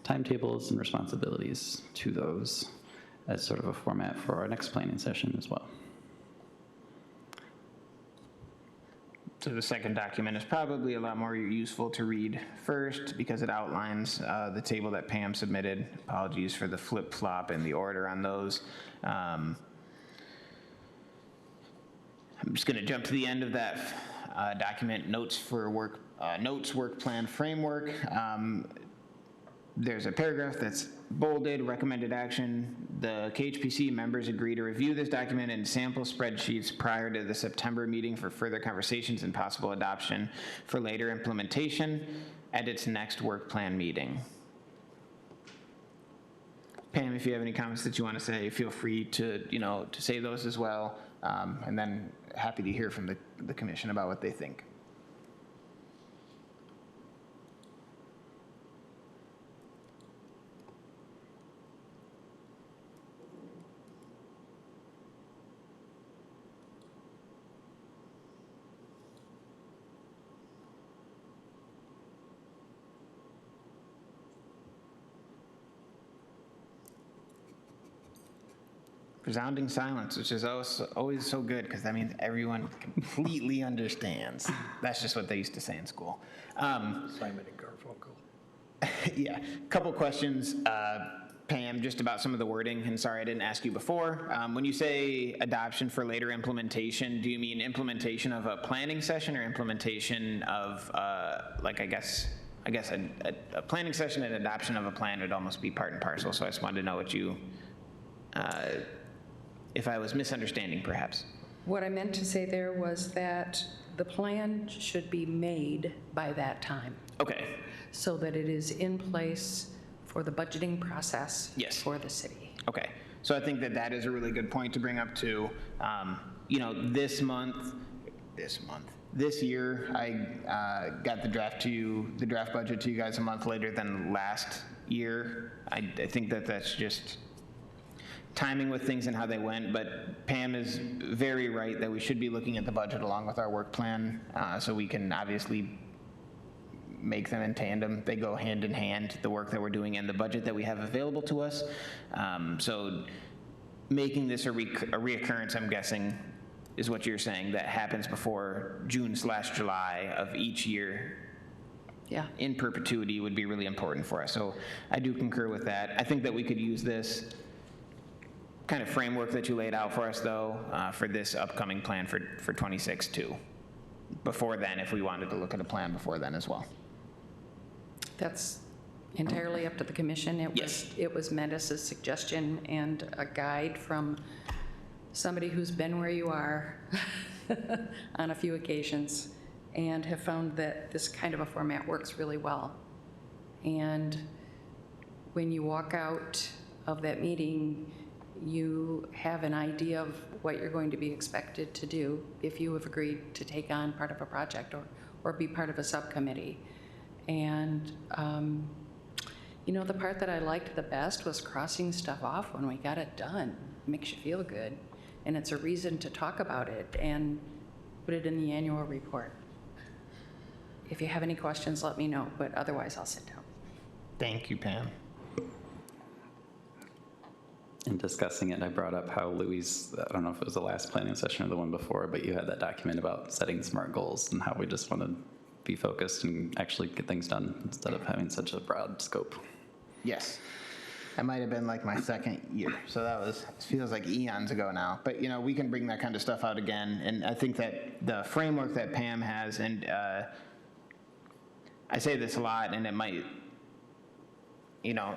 [SPEAKER 1] timetables and responsibilities to those as sort of a format for our next planning session as well.
[SPEAKER 4] So the second document is probably a lot more useful to read first because it outlines the table that Pam submitted. Apologies for the flip-flop in the order on those. I'm just going to jump to the end of that document, notes work plan framework. There's a paragraph that's bolded, recommended action. The KHPC members agree to review this document in sample spreadsheets prior to the September meeting for further conversations and possible adoption for later implementation at its next work plan meeting. Pam, if you have any comments that you want to say, feel free to, to say those as well. And then happy to hear from the commission about what they think. Resounding silence, which is always so good because that means everyone completely understands. That's just what they used to say in school.
[SPEAKER 3] Simon and Garfunkel.
[SPEAKER 4] Yeah, a couple questions, Pam, just about some of the wording. And sorry, I didn't ask you before. When you say adoption for later implementation, do you mean implementation of a planning session or implementation of, I guess a planning session and adoption of a plan would almost be part and parcel. So I just wanted to know what you. If I was misunderstanding, perhaps.
[SPEAKER 6] What I meant to say there was that the plan should be made by that time.
[SPEAKER 4] Okay.
[SPEAKER 6] So that it is in place for the budgeting process.
[SPEAKER 4] Yes.
[SPEAKER 6] For the city.
[SPEAKER 4] Okay. So I think that is a really good point to bring up too. This year, I got the draft budget to you guys a month later than last year. I think that's just timing with things and how they went, but Pam is very right that we should be looking at the budget along with our work plan, so we can obviously make them in tandem. They go hand in hand, the work that we're doing and the budget that we have available to us. So making this a reoccurrence, I'm guessing, is what you're saying, that happens before June/July of each year.
[SPEAKER 6] Yeah.
[SPEAKER 4] In perpetuity would be really important for us. So I do concur with that. I think that we could use this kind of framework that you laid out for us, though, for this upcoming plan for 26 too. Before then, if we wanted to look at a plan before then as well.
[SPEAKER 6] That's entirely up to the commission. It was meant as a suggestion and a guide from somebody who's been where you are on a few occasions and have found that this kind of a format works really well. And when you walk out of that meeting, you have an idea of what you're going to be expected to do if you have agreed to take on part of a project or be part of a subcommittee. And, the part that I liked the best was crossing stuff off when we got it done. It makes you feel good. And it's a reason to talk about it and put it in the annual report. If you have any questions, let me know, but otherwise I'll sit down.
[SPEAKER 4] Thank you, Pam.
[SPEAKER 1] In discussing it, I brought up how Louis, I don't know if it was the last planning session or the one before, but you had that document about setting SMART goals and how we just want to be focused and actually get things done instead of having such a broad scope.
[SPEAKER 4] Yes. That might have been like my second year. So it feels like eons ago now. But, we can bring that kind of stuff out again. And I think that the framework that Pam has, and I say this a lot, and it might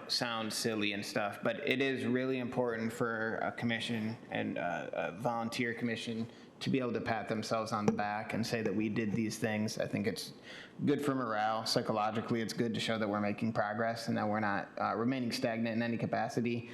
[SPEAKER 4] sound silly and stuff, but it is really important for a commission and a volunteer commission to be able to pat themselves on the back and say that we did these things. I think it's good for morale. Psychologically, it's good to show that we're making progress and that we're not remaining stagnant in any capacity.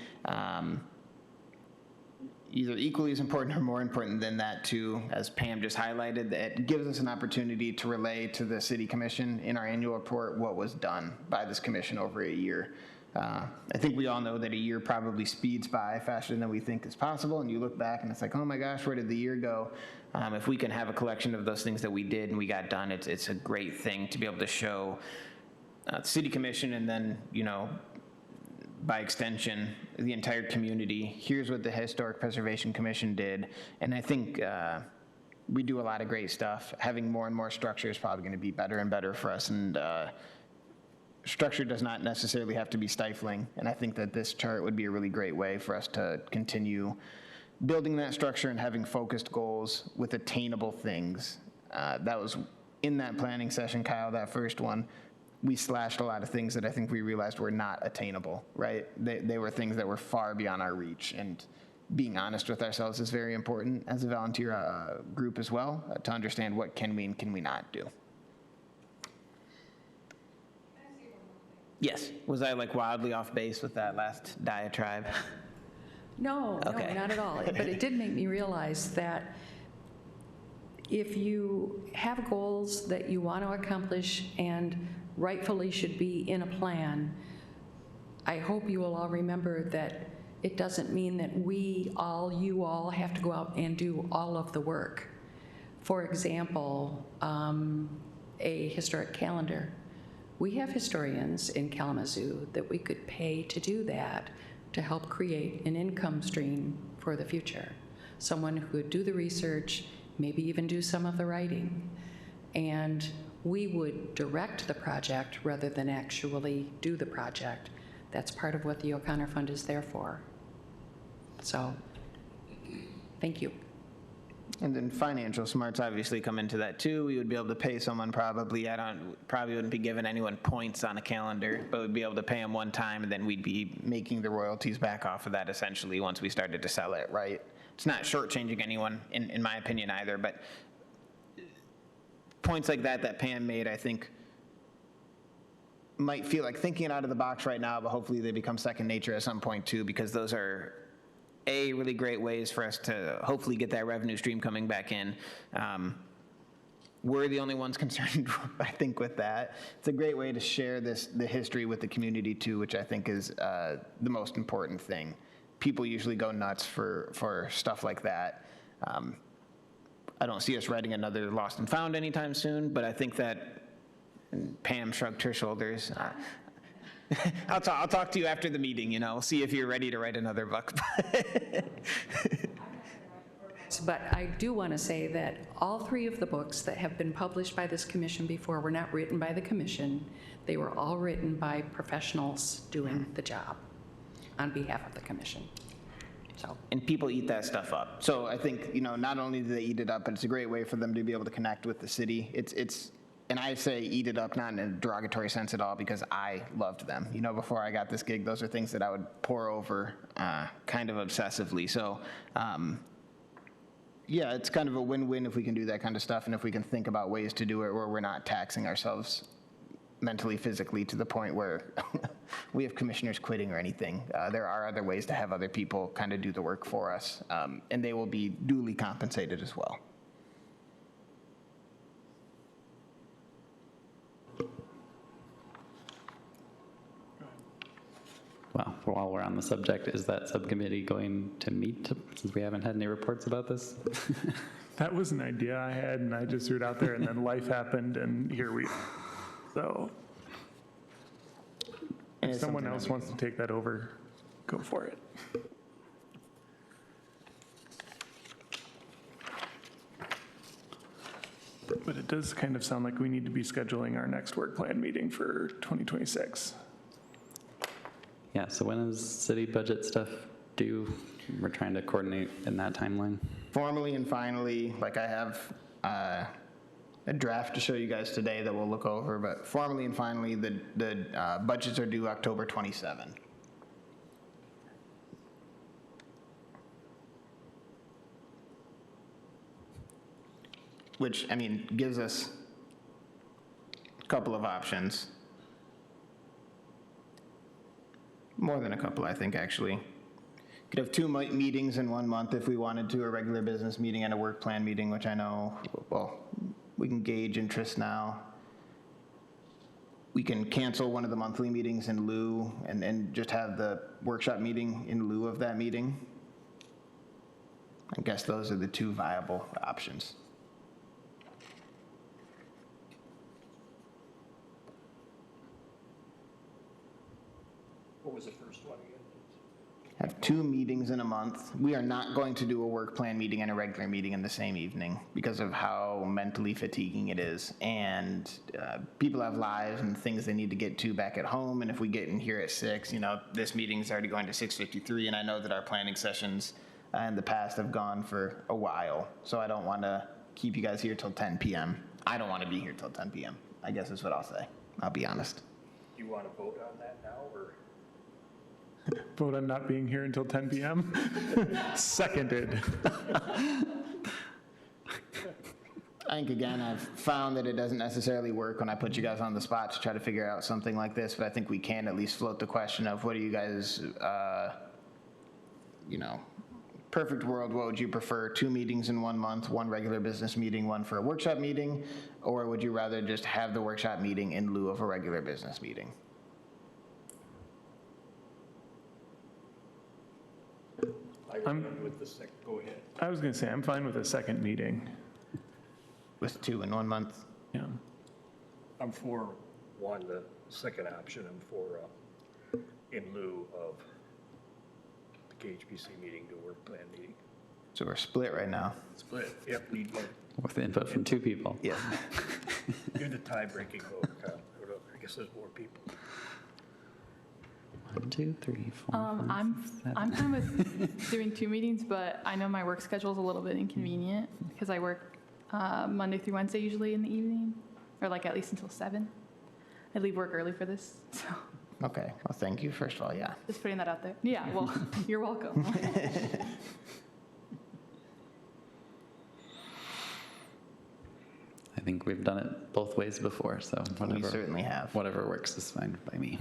[SPEAKER 4] Either equally as important or more important than that too, as Pam just highlighted, that gives us an opportunity to relay to the city commission in our annual report what was done by this commission over a year. I think we all know that a year probably speeds by faster than we think is possible, and you look back and it's like, oh my gosh, where did the year go? If we can have a collection of those things that we did and we got done, it's a great thing to be able to show the city commission and then, by extension, the entire community. Here's what the Historic Preservation Commission did. And I think we do a lot of great stuff. Having more and more structure is probably going to be better and better for us. And structure does not necessarily have to be stifling. And I think that this chart would be a really great way for us to continue building that structure and having focused goals with attainable things. That was in that planning session, Kyle, that first one. We slashed a lot of things that I think we realized were not attainable, right? They were things that were far beyond our reach, and being honest with ourselves is very important as a volunteer group as well, to understand what can we and can we not do. Yes, was I like wildly off base with that last diatribe?
[SPEAKER 6] No,
[SPEAKER 4] Okay.
[SPEAKER 6] no, not at all. But it did make me realize that if you have goals that you want to accomplish and rightfully should be in a plan, I hope you will all remember that it doesn't mean that you all have to go out and do all of the work. For example, a historic calendar. We have historians in Kalamazoo that we could pay to do that, to help create an income stream for the future. Someone who could do the research, maybe even do some of the writing. And we would direct the project rather than actually do the project. That's part of what the O'Connor Fund is there for. So, thank you.
[SPEAKER 4] And then financial smarts obviously come into that too. We would be able to pay someone probably wouldn't be giving anyone points on a calendar, but we'd be able to pay them one time and then we'd be making the royalties back off of that essentially once we started to sell it, right? It's not shortchanging anyone in my opinion either, but points like that Pam made, I think, might feel like thinking out of the box right now, but hopefully they become second nature at some point too, because those are really great ways for us to hopefully get that revenue stream coming back in. We're the only ones concerned, I think, with that. It's a great way to share the history with the community too, which I think is the most important thing. People usually go nuts for stuff like that. I don't see us writing another Lost and Found anytime soon, but I think that Pam shrugged her shoulders. I'll talk to you after the meeting, We'll see if you're ready to write another book.
[SPEAKER 6] But I do want to say that all three of the books that have been published by this commission before were not written by the commission. They were all written by professionals doing the job on behalf of the commission. So.
[SPEAKER 4] And people eat that stuff up. So I think, not only do they eat it up, but it's a great way for them to be able to connect with the city. And I say eat it up, not in a derogatory sense at all, because I loved them. Before I got this gig, those are things that I would pore over kind of obsessively. So, yeah, it's kind of a win-win if we can do that kind of stuff and if we can think about ways to do it where we're not taxing ourselves mentally, physically, to the point where we have commissioners quitting or anything. There are other ways to have other people kind of do the work for us, and they will be duly compensated as well.
[SPEAKER 1] Well, while we're on the subject, is that subcommittee going to meet, since we haven't had any reports about this?
[SPEAKER 7] That was an idea I had, and I just threw it out there, and then life happened, and here we are. So, if someone else wants to take that over, go for it. But it does kind of sound like we need to be scheduling our next work plan meeting for 2026.
[SPEAKER 1] Yeah, so when is city budget stuff due? We're trying to coordinate in that timeline.
[SPEAKER 4] Formally and finally, like I have a draft to show you guys today that we'll look over, but formally and finally, the budgets are due October 27. Which, I mean, gives us a couple of options. More than a couple, I think, actually. Could have 2 meetings in 1 month if we wanted to, a regular business meeting and a work plan meeting, which I know, well, we can gauge interest now. We can cancel one of the monthly meetings in lieu and just have the workshop meeting in lieu of that meeting. I guess those are the 2 viable options.
[SPEAKER 3] What was the first one again?
[SPEAKER 4] Have 2 meetings in a month. We are not going to do a work plan meeting and a regular meeting in the same evening because of how mentally fatiguing it is. And people have lives and things they need to get to back at home. And if we get in here at 6, you know, this meeting's already going to 6:53. And I know that our planning sessions in the past have gone for a while. So I don't want to keep you guys here till 10 p.m. I don't want to be here till 10 p.m. I guess is what I'll say. I'll be honest.
[SPEAKER 3] Do you want to vote on that now, or?
[SPEAKER 7] Vote on not being here until 10 p.m. Seconded.
[SPEAKER 4] I think, again, I've found that it doesn't necessarily work when I put you guys on the spot to try to figure out something like this, but I think we can at least float the question of what do you guys, you know, perfect world, what would you prefer? 2 meetings in 1 month, 1 regular business meeting, 1 for a workshop meeting, or would you rather just have the workshop meeting in lieu of a regular business meeting?
[SPEAKER 3] I'm with the second, go ahead.
[SPEAKER 7] I was going to say, I'm fine with a second meeting.
[SPEAKER 4] With 2 in 1 month?
[SPEAKER 7] Yeah.
[SPEAKER 3] I'm for one, the second option. I'm for in lieu of the KHPC meeting to work plan meeting.
[SPEAKER 4] So we're split right now.
[SPEAKER 3] Split. Yep, need one.
[SPEAKER 1] With input from 2 people.
[SPEAKER 4] Yeah.
[SPEAKER 3] You're the tie-breaking vote, Kyle. I guess there's more people.
[SPEAKER 1] 1, 2, 3, 4.
[SPEAKER 8] I'm fine with doing 2 meetings, but I know my work schedule is a little bit inconvenient because I work Monday through Wednesday usually in the evening, or like at least until 7. I leave work early for this, so
[SPEAKER 4] Okay, well, thank you, first of all, yeah.
[SPEAKER 8] just putting that out there. Yeah, well, you're welcome.
[SPEAKER 1] I think we've done it both ways before, so
[SPEAKER 4] We
[SPEAKER 1] whatever,
[SPEAKER 4] certainly have.
[SPEAKER 1] whatever works is fine by me.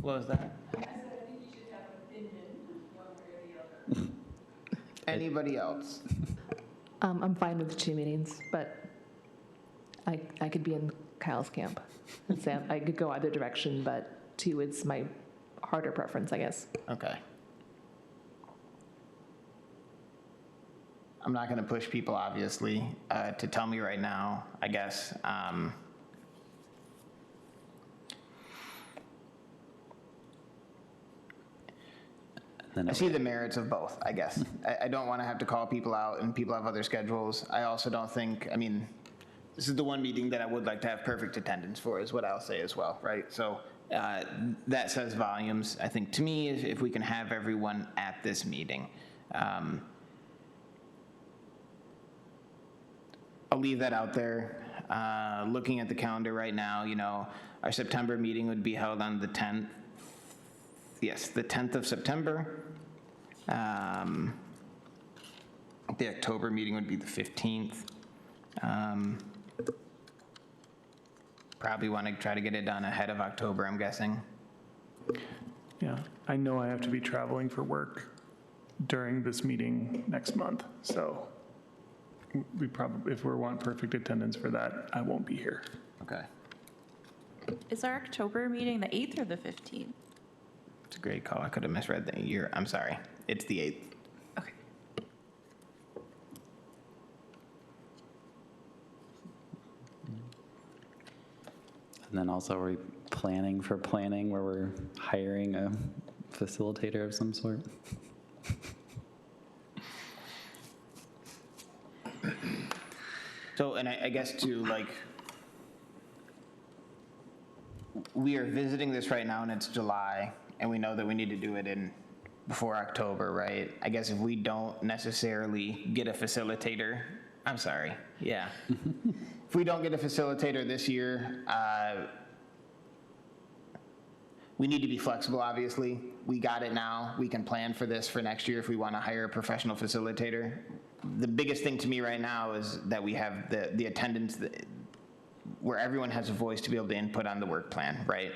[SPEAKER 4] What was that? Anybody else?
[SPEAKER 2] I'm fine with 2 meetings, but I could be in Kyle's camp. And say I could go either direction, but 2 is my harder preference, I guess.
[SPEAKER 4] Okay. I'm not going to push people, obviously, to tell me right now, I guess.
[SPEAKER 1] Then
[SPEAKER 4] I see the merits of both, I guess. I don't want to have to call people out and people have other schedules. I also don't think, I mean, this is the one meeting that I would like to have perfect attendance for, is what I'll say as well, right? So that says volumes. I think to me, if we can have everyone at this meeting, I'll leave that out there. Looking at the calendar right now, you know, our September meeting would be held on the 10th. Yes, the 10th of September. The October meeting would be the 15th. Probably want to try to get it done ahead of October, I'm guessing.
[SPEAKER 7] Yeah, I know I have to be traveling for work during this meeting next month, so we probably, if we want perfect attendance for that, I won't be here.
[SPEAKER 4] Okay,
[SPEAKER 5] Is our October meeting the 8th or the 15th?
[SPEAKER 4] it's a great call. I could have misread the year. I'm sorry. It's the 8th.
[SPEAKER 5] Okay.
[SPEAKER 1] And then also, are we planning for planning where we're hiring a facilitator of some sort?
[SPEAKER 4] So, and I guess too, like, we are visiting this right now and it's July, and we know that we need to do it in before October, right? I guess if we don't necessarily get a facilitator, I'm sorry, yeah. If we don't get a facilitator this year, we need to be flexible, obviously. We got it now. We can plan for this for next year if we want to hire a professional facilitator. The biggest thing to me right now is that we have the attendance where everyone has a voice to be able to input on the work plan, right?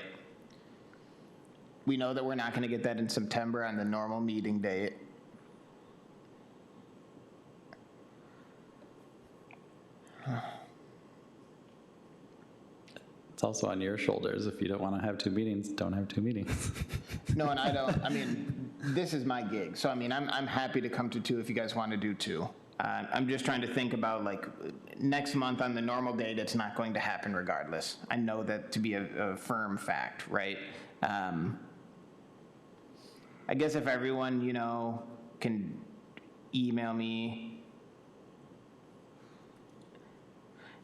[SPEAKER 4] We know that we're not going to get that in September on the normal meeting date.
[SPEAKER 1] It's also on your shoulders. If you don't want to have 2 meetings, don't have 2 meetings.
[SPEAKER 4] No, and I don't, I mean, this is my gig. So, I mean, I'm happy to come to 2 if you guys want to do 2. I'm just trying to think about, like, next month on the normal date, it's not going to happen regardless. I know that to be a firm fact, right? I guess if everyone, you know, can email me.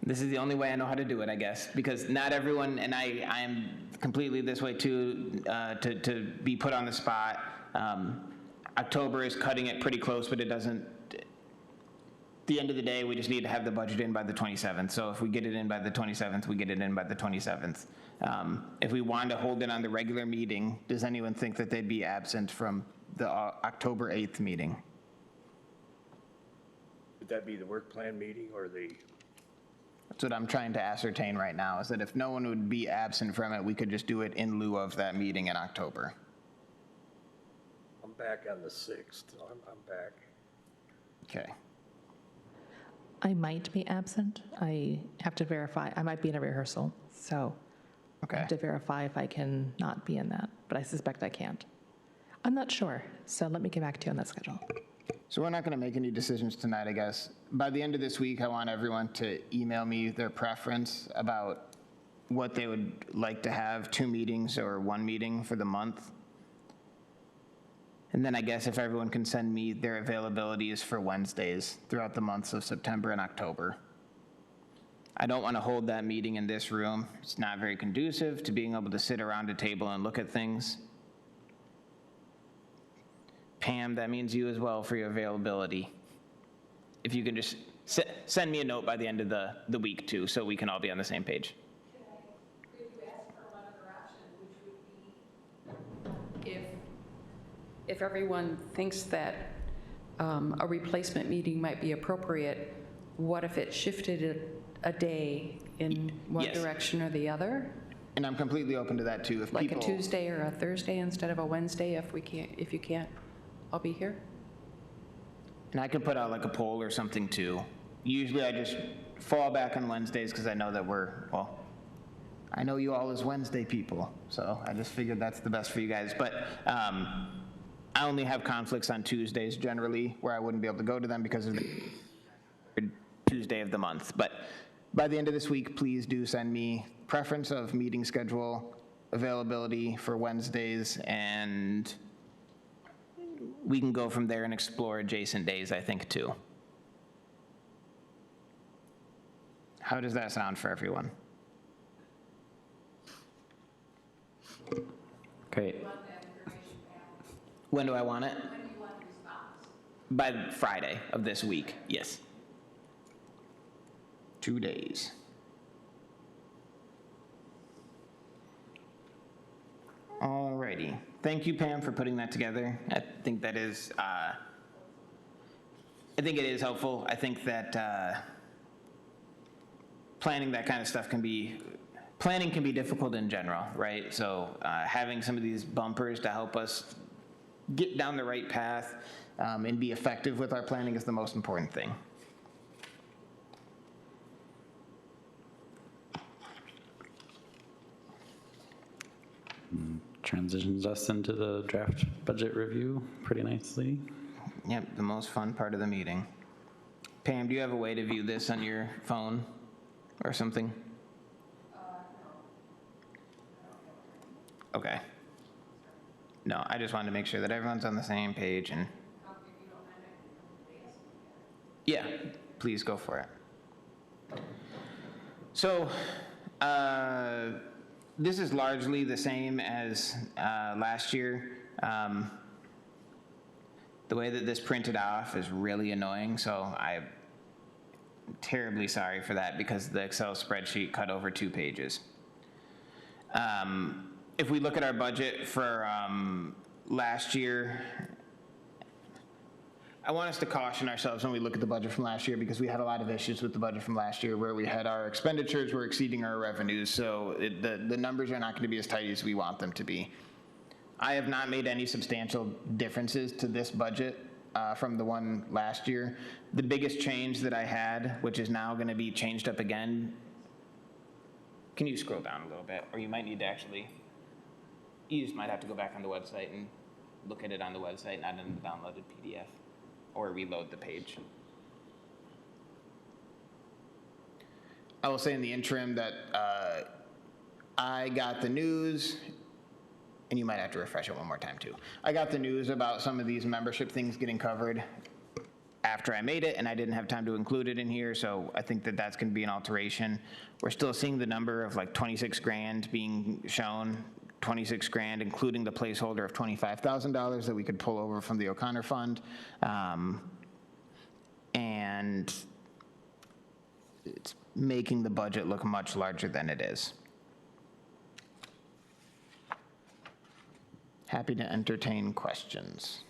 [SPEAKER 4] This is the only way I know how to do it, I guess, because not everyone, and I'm completely this way too, to be put on the spot. October is cutting it pretty close, but it doesn't, at the end of the day, we just need to have the budget in by the 27th. So if we get it in by the 27th, we get it in by the 27th. If we wanted to hold it on the regular meeting, does anyone think that they'd be absent from the October 8th meeting?
[SPEAKER 3] Would that be the work plan meeting or the,
[SPEAKER 4] That's what I'm trying to ascertain right now, is that if no one would be absent from it, we could just do it in lieu of that meeting in October.
[SPEAKER 3] I'm back on the 6th. I'm back.
[SPEAKER 4] Okay.
[SPEAKER 2] I might be absent. I have to verify. I might be in a rehearsal, so I
[SPEAKER 4] Okay.
[SPEAKER 2] have to verify if I can not be in that, but I suspect I can't. I'm not sure, so let me get back to you on that schedule.
[SPEAKER 4] So we're not going to make any decisions tonight, I guess. By the end of this week, I want everyone to email me their preference about what they would like to have, 2 meetings or 1 meeting for the month. And then I guess if everyone can send me their availabilities for Wednesdays throughout the months of September and October. I don't want to hold that meeting in this room. It's not very conducive to being able to sit around a table and look at things. Pam, that means you as well for your availability. If you can just send me a note by the end of the week too, so we can all be on the same page.
[SPEAKER 6] Could you ask for one other option, which would be if everyone thinks that a replacement meeting might be appropriate, what if it shifted a day in one
[SPEAKER 4] Yes.
[SPEAKER 6] direction or the other?
[SPEAKER 4] And I'm completely open to that too. If
[SPEAKER 6] Like
[SPEAKER 4] people,
[SPEAKER 6] a Tuesday or a Thursday instead of a Wednesday if you can't, I'll be here.
[SPEAKER 4] and I could put out like a poll or something too. Usually I just fall back on Wednesdays because I know that I know you all as Wednesday people, so I just figured that's the best for you guys. But I only have conflicts on Tuesdays generally where I wouldn't be able to go to them because of the Tuesday of the month. But by the end of this week, please do send me preference of meeting schedule, availability for Wednesdays, and we can go from there and explore adjacent days, I think, too. How does that sound for everyone?
[SPEAKER 1] Great.
[SPEAKER 4] When do I want it? When do you want the response? By Friday of this week, yes. 2 days. Alrighty. Thank you, Pam, for putting that together. I think that is, I think it is helpful. I think that planning that kind of stuff can be difficult in general, right? So having some of these bumpers to help us get down the right path and be effective with our planning is the most important thing.
[SPEAKER 1] Transitions us into the draft budget review pretty nicely.
[SPEAKER 4] Yep, the most fun part of the meeting. Pam, do you have a way to view this on your phone or something? Okay. No, I just wanted to make sure that everyone's on the same page and. Yeah, please go for it. So, this is largely the same as last year. The way that this printed off is really annoying, so I'm terribly sorry for that because the Excel spreadsheet cut over 2 pages. If we look at our budget for last year, I want us to caution ourselves when we look at the budget from last year because we had a lot of issues with the budget from last year where we had our expenditures were exceeding our revenues, so the numbers are not going to be as tight as we want them to be. I have not made any substantial differences to this budget from the one last year. The biggest change that I had, which is now going to be changed up again, can you scroll down a little bit? Or you might need to actually, you just might have to go back on the website and look at it on the website, not in the downloaded PDF, or reload the page. I will say in the interim that I got the news, and you might have to refresh it one more time too. I got the news about some of these membership things getting covered after I made it, and I didn't have time to include it in here, so I think that that's going to be an alteration. We're still seeing the number of like 26 grand being shown, 26 grand, including the placeholder of $25,000 that we could pull over from the O'Connor Fund. And it's making the budget look much larger than it is. Happy to entertain questions.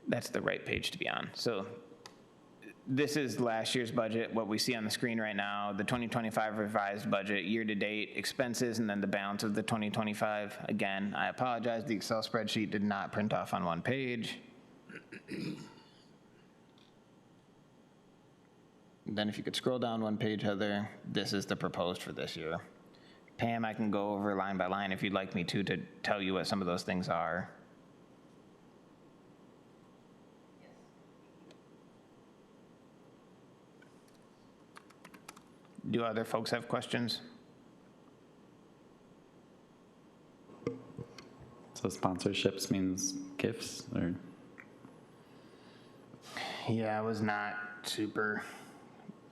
[SPEAKER 4] That's the right page to be on. So this is last year's budget, what we see on the screen right now, the 2025 revised budget, year-to-date expenses, and then the balance of the 2025. Again, I apologize, the Excel spreadsheet did not print off on one page. Then if you could scroll down one page, Heather, this is the proposed for this year. Pam, I can go over line by line if you'd like me to tell you what some of those things are. Do other folks have questions?
[SPEAKER 1] So sponsorships means gifts, or?
[SPEAKER 4] Yeah, I was not super,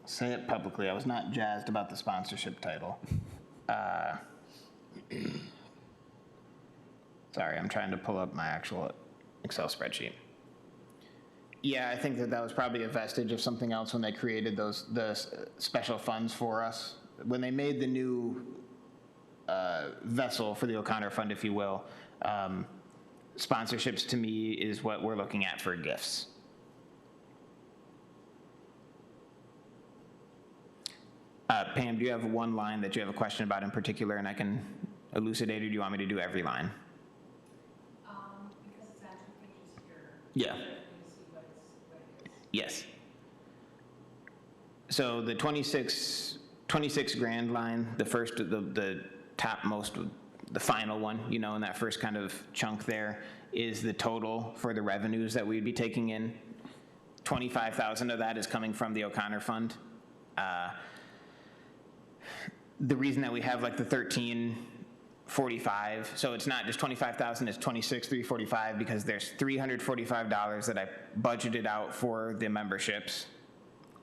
[SPEAKER 4] say it publicly, I was not jazzed about the sponsorship title. Sorry, I'm trying to pull up my actual Excel spreadsheet. Yeah, I think that that was probably a vestige of something else when they created the special funds for us. When they made the new vessel for the O'Connor Fund, if you will, sponsorships to me is what we're looking at for gifts. Pam, do you have one line that you have a question about in particular and I can elucidate, or do you want me to do every line?
[SPEAKER 6] Because it's on 2 pages here.
[SPEAKER 4] Yeah.
[SPEAKER 6] You see what it is.
[SPEAKER 4] Yes. So the 26 grand line, the first, the topmost, the final one, you know, in that first kind of chunk there, is the total for the revenues that we'd be taking in. 25,000 of that is coming from the O'Connor Fund. The reason that we have like the 1345, so it's not just 25,000, it's 26,345 because there's $345 that I budgeted out for the memberships.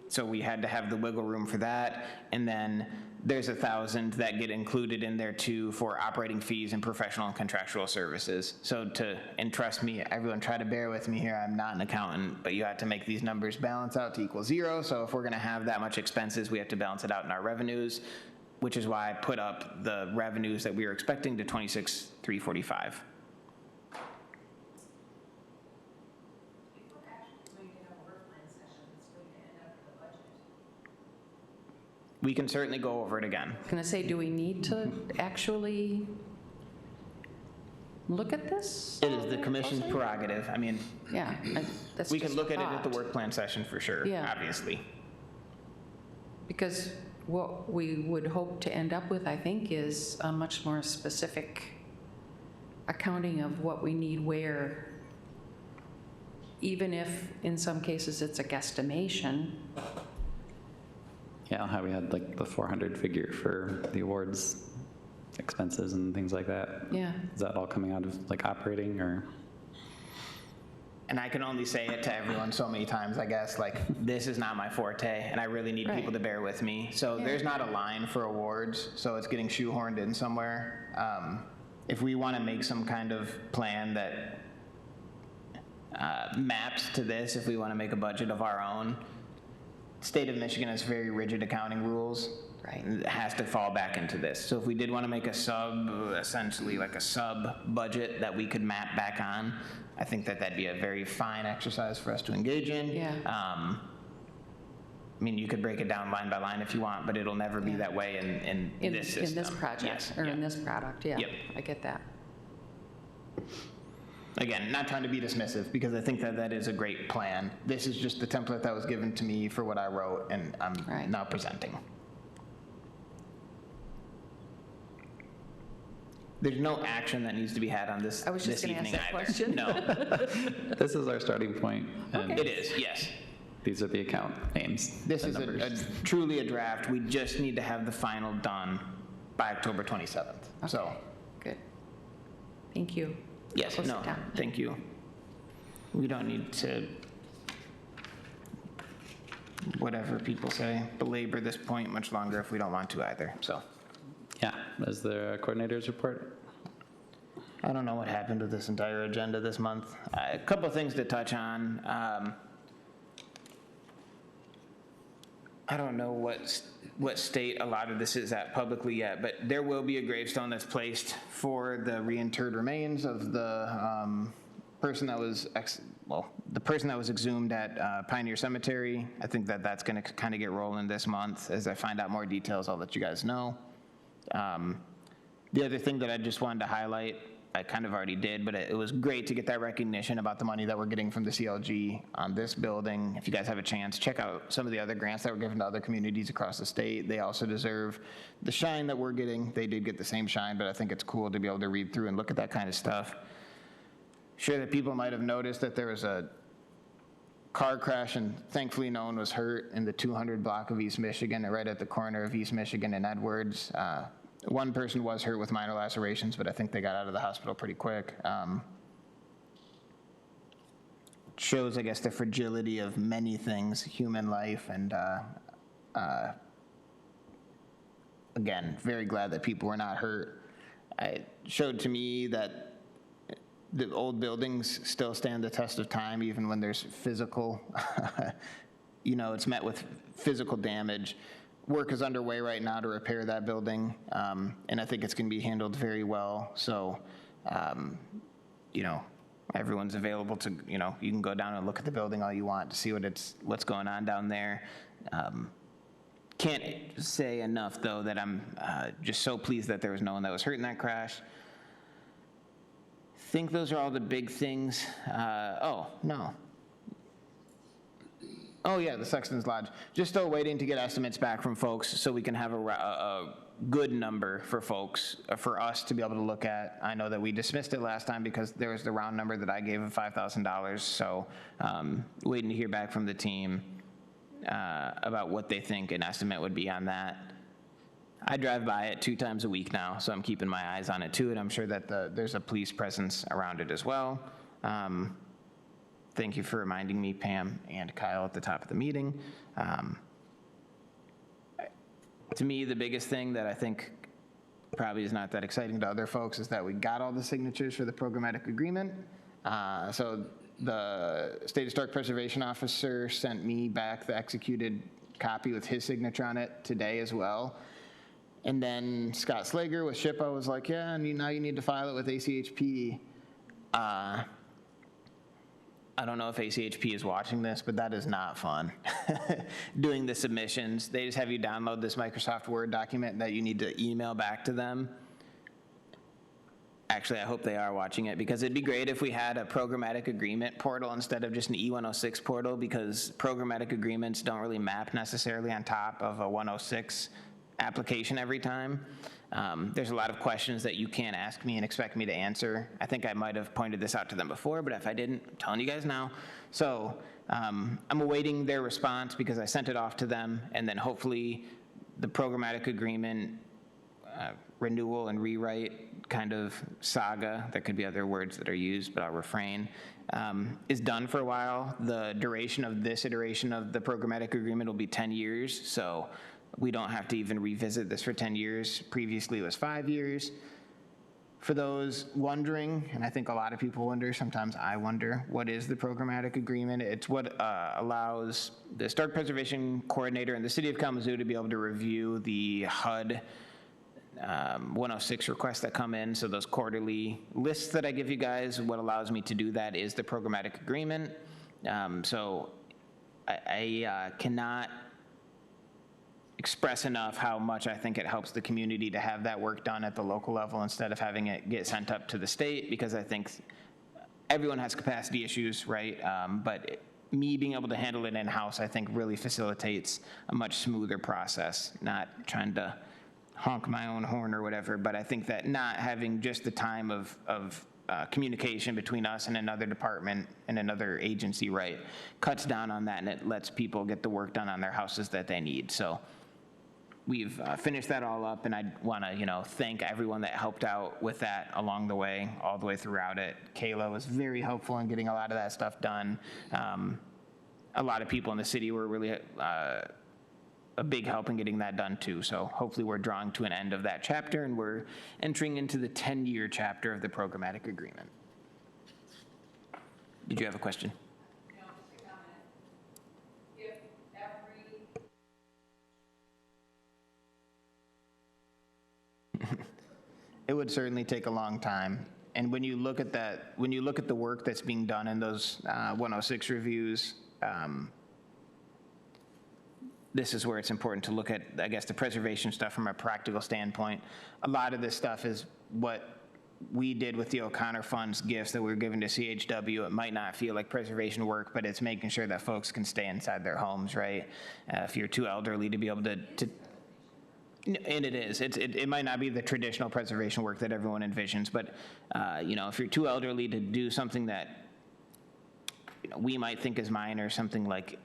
[SPEAKER 4] So we had to have the wiggle room for that. And then there's 1,000 that get included in there too for operating fees and professional and contractual services. So and trust me, everyone try to bear with me here, I'm not an accountant, but you have to make these numbers balance out to equal 0. So if we're gonna have that much expenses, we have to balance it out in our revenues, which is why I put up the revenues that we were expecting to 26,345. We can certainly go over it again.
[SPEAKER 6] I was going to say, do we need to actually look at this?
[SPEAKER 4] It is the commission's prerogative. I mean,
[SPEAKER 6] Yeah, that's
[SPEAKER 4] we can
[SPEAKER 6] just
[SPEAKER 4] look
[SPEAKER 6] a
[SPEAKER 4] at it at the
[SPEAKER 6] thought.
[SPEAKER 4] work plan session for sure,
[SPEAKER 6] Yeah.
[SPEAKER 4] obviously.
[SPEAKER 6] Because what we would hope to end up with, I think, is a much more specific accounting of what we need where, even if in some cases it's a guesstimation.
[SPEAKER 1] Yeah, how we had like the 400 figure for the awards expenses and things like that.
[SPEAKER 6] Yeah.
[SPEAKER 1] Is that all coming out of like operating, or?
[SPEAKER 4] and I can only say it to everyone so many times, I guess, like, this is not my forte, and I really need people to bear with me. So there's not a line for awards, so it's getting shoehorned in somewhere. If we want to make some kind of plan that maps to this, if we want to make a budget of our own, state of Michigan has very rigid accounting rules. Right. It has to fall back into this. So if we did want to make a essentially like a sub budget that we could map back on, I think that that'd be a very fine exercise for us to engage in.
[SPEAKER 6] Yeah.
[SPEAKER 4] I mean, you could break it down line by line if you want, but it'll never be that way in this system.
[SPEAKER 6] In this project,
[SPEAKER 4] Yes.
[SPEAKER 6] or in this product, yeah.
[SPEAKER 4] Yep.
[SPEAKER 6] I get that.
[SPEAKER 4] Again, not trying to be dismissive, because I think that that is a great plan. This is just the template that was given to me for what I wrote, and I'm now presenting. There's no action that needs to be had on this.
[SPEAKER 6] I was just
[SPEAKER 4] this
[SPEAKER 6] going to ask
[SPEAKER 4] evening
[SPEAKER 6] that
[SPEAKER 4] either.
[SPEAKER 6] question.
[SPEAKER 4] No,
[SPEAKER 1] This is our starting point, and
[SPEAKER 4] it is, yes.
[SPEAKER 1] these are the account names.
[SPEAKER 4] This
[SPEAKER 1] and
[SPEAKER 4] is
[SPEAKER 1] numbers.
[SPEAKER 4] truly a draft. We just need to have the final done by October 27th. So,
[SPEAKER 6] Good. Thank you.
[SPEAKER 4] yes,
[SPEAKER 6] Close it
[SPEAKER 4] no,
[SPEAKER 6] down.
[SPEAKER 4] thank you. We don't need to, whatever people say, belabor this point much longer if we don't want to either, so.
[SPEAKER 1] Yeah, is there a coordinator's report?
[SPEAKER 4] I don't know what happened with this entire agenda this month. A couple of things to touch on. I don't know what state a lot of this is at publicly yet, but there will be a gravestone that's placed for the reinterred remains of the person that was the person that was exhumed at Pioneer Cemetery. I think that that's going to kind of get rolling this month. As I find out more details, I'll let you guys know. The other thing that I just wanted to highlight, I kind of already did, but it was great to get that recognition about the money that we're getting from the CLG on this building. If you guys have a chance, check out some of the other grants that were given to other communities across the state. They also deserve the shine that we're getting. They did get the same shine, but I think it's cool to be able to read through and look at that kind of stuff. Sure that people might have noticed that there was a car crash, and thankfully no one was hurt, in the 200 block of East Michigan, right at the corner of East Michigan and Edwards. One person was hurt with minor lacerations, but I think they got out of the hospital pretty quick. Shows, I guess, the fragility of many things, human life, and again, very glad that people were not hurt. It showed to me that the old buildings still stand the test of time, even when there's physical, it's met with physical damage. Work is underway right now to repair that building, and I think it's going to be handled very well. So, everyone's available to, you can go down and look at the building all you want to see what's going on down there. Can't say enough, though, that I'm just so pleased that there was no one that was hurt in that crash. I think those are all the big things. Oh, yeah, the Sexton's Lodge. Just still waiting to get estimates back from folks so we can have a good number for folks, for us to be able to look at. I know that we dismissed it last time because there was the round number that I gave of $5,000. So waiting to hear back from the team about what they think an estimate would be on that. I drive by it 2 times a week now, so I'm keeping my eyes on it too, and I'm sure that there's a police presence around it as well. Thank you for reminding me, Pam and Kyle, at the top of the meeting. To me, the biggest thing that I think probably is not that exciting to other folks is that we got all the signatures for the programmatic agreement. So the State Historic Preservation Officer sent me back the executed copy with his signature on it today as well. And then Scott Slager with SHPO was like, yeah, and now you need to file it with ACHP. I don't know if ACHP is watching this, but that is not fun. Doing the submissions, they just have you download this Microsoft Word document that you need to email back to them. Actually, I hope they are watching it, because it'd be great if we had a programmatic agreement portal instead of just an E106 portal, because programmatic agreements don't really map necessarily on top of a 106 application every time. There's a lot of questions that you can't ask me and expect me to answer. I think I might have pointed this out to them before, but if I didn't, I'm telling you guys now. So I'm awaiting their response, because I sent it off to them, and then hopefully the programmatic agreement renewal and rewrite kind of saga, there could be other words that are used, but I'll refrain, is done for a while. The duration of this iteration of the programmatic agreement will be 10 years, so we don't have to even revisit this for 10 years. Previously, it was 5 years. For those wondering, and I think a lot of people wonder, sometimes I wonder, what is the programmatic agreement? It's what allows the Historic Preservation Coordinator in the City of Kalamazoo to be able to review the HUD 106 requests that come in. So those quarterly lists that I give you guys, what allows me to do that is the programmatic agreement. So I cannot express enough how much I think it helps the community to have that work done at the local level instead of having it get sent up to the state, because I think everyone has capacity issues, right? But me being able to handle it in-house, I think really facilitates a much smoother process, not trying to honk my own horn or whatever, but I think that not having just the time of communication between us and another department and another agency, right, cuts down on that, and it lets people get the work done on their houses that they need. So we've finished that all up, and I want to, thank everyone that helped out with that along the way, all the way throughout it. Kayla was very helpful in getting a lot of that stuff done. A lot of people in the city were really a big help in getting that done too. So hopefully we're drawing to an end of that chapter, and we're entering into the 10-year chapter of the programmatic agreement. Did you have a question? It would certainly take a long time. And when you look at that, when you look at the work that's being done in those 106 reviews, this is where it's important to look at, I guess, the preservation stuff from a practical standpoint. A lot of this stuff is what we did with the O'Connor Fund's gifts that we were given to CHW. It might not feel like preservation work, but it's making sure that folks can stay inside their homes, right? If you're too elderly to be able to and it is. It might not be the traditional preservation work that everyone envisions, but if you're too elderly to do something that we might think is minor, something like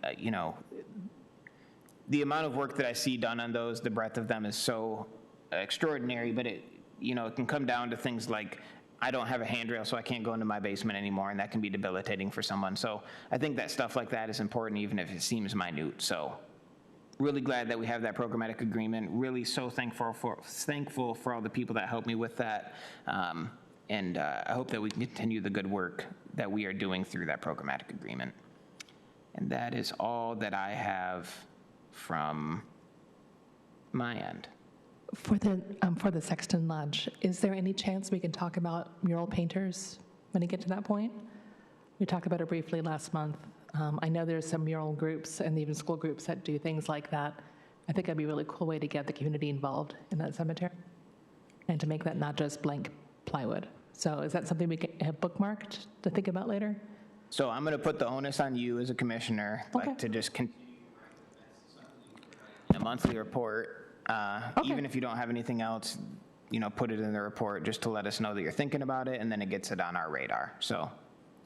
[SPEAKER 4] the amount of work that I see done on those, the breadth of them is so extraordinary. But it can come down to things like, I don't have a handrail, so I can't go into my basement anymore, and that can be debilitating for someone. So I think that stuff like that is important, even if it seems minute. So really glad that we have that programmatic agreement. Really so thankful for all the people that helped me with that. And I hope that we can continue the good work that we are doing through that programmatic agreement. And that is all that I have from my end.
[SPEAKER 2] For the Sexton Lodge, is there any chance we can talk about mural painters when we get to that point? We talked about it briefly last month. I know there's some mural groups and even school groups that do things like that. I think that'd be a really cool way to get the community involved in that cemetery and to make that not just blank plywood. So is that something we can have bookmarked to think about later?
[SPEAKER 4] So I'm going to put the onus on you as a commissioner,
[SPEAKER 2] Okay.
[SPEAKER 4] to just continue a monthly report.
[SPEAKER 2] Okay.
[SPEAKER 4] Even if you don't have anything else, put it in the report just to let us know that you're thinking about it, and then it gets it on our radar. So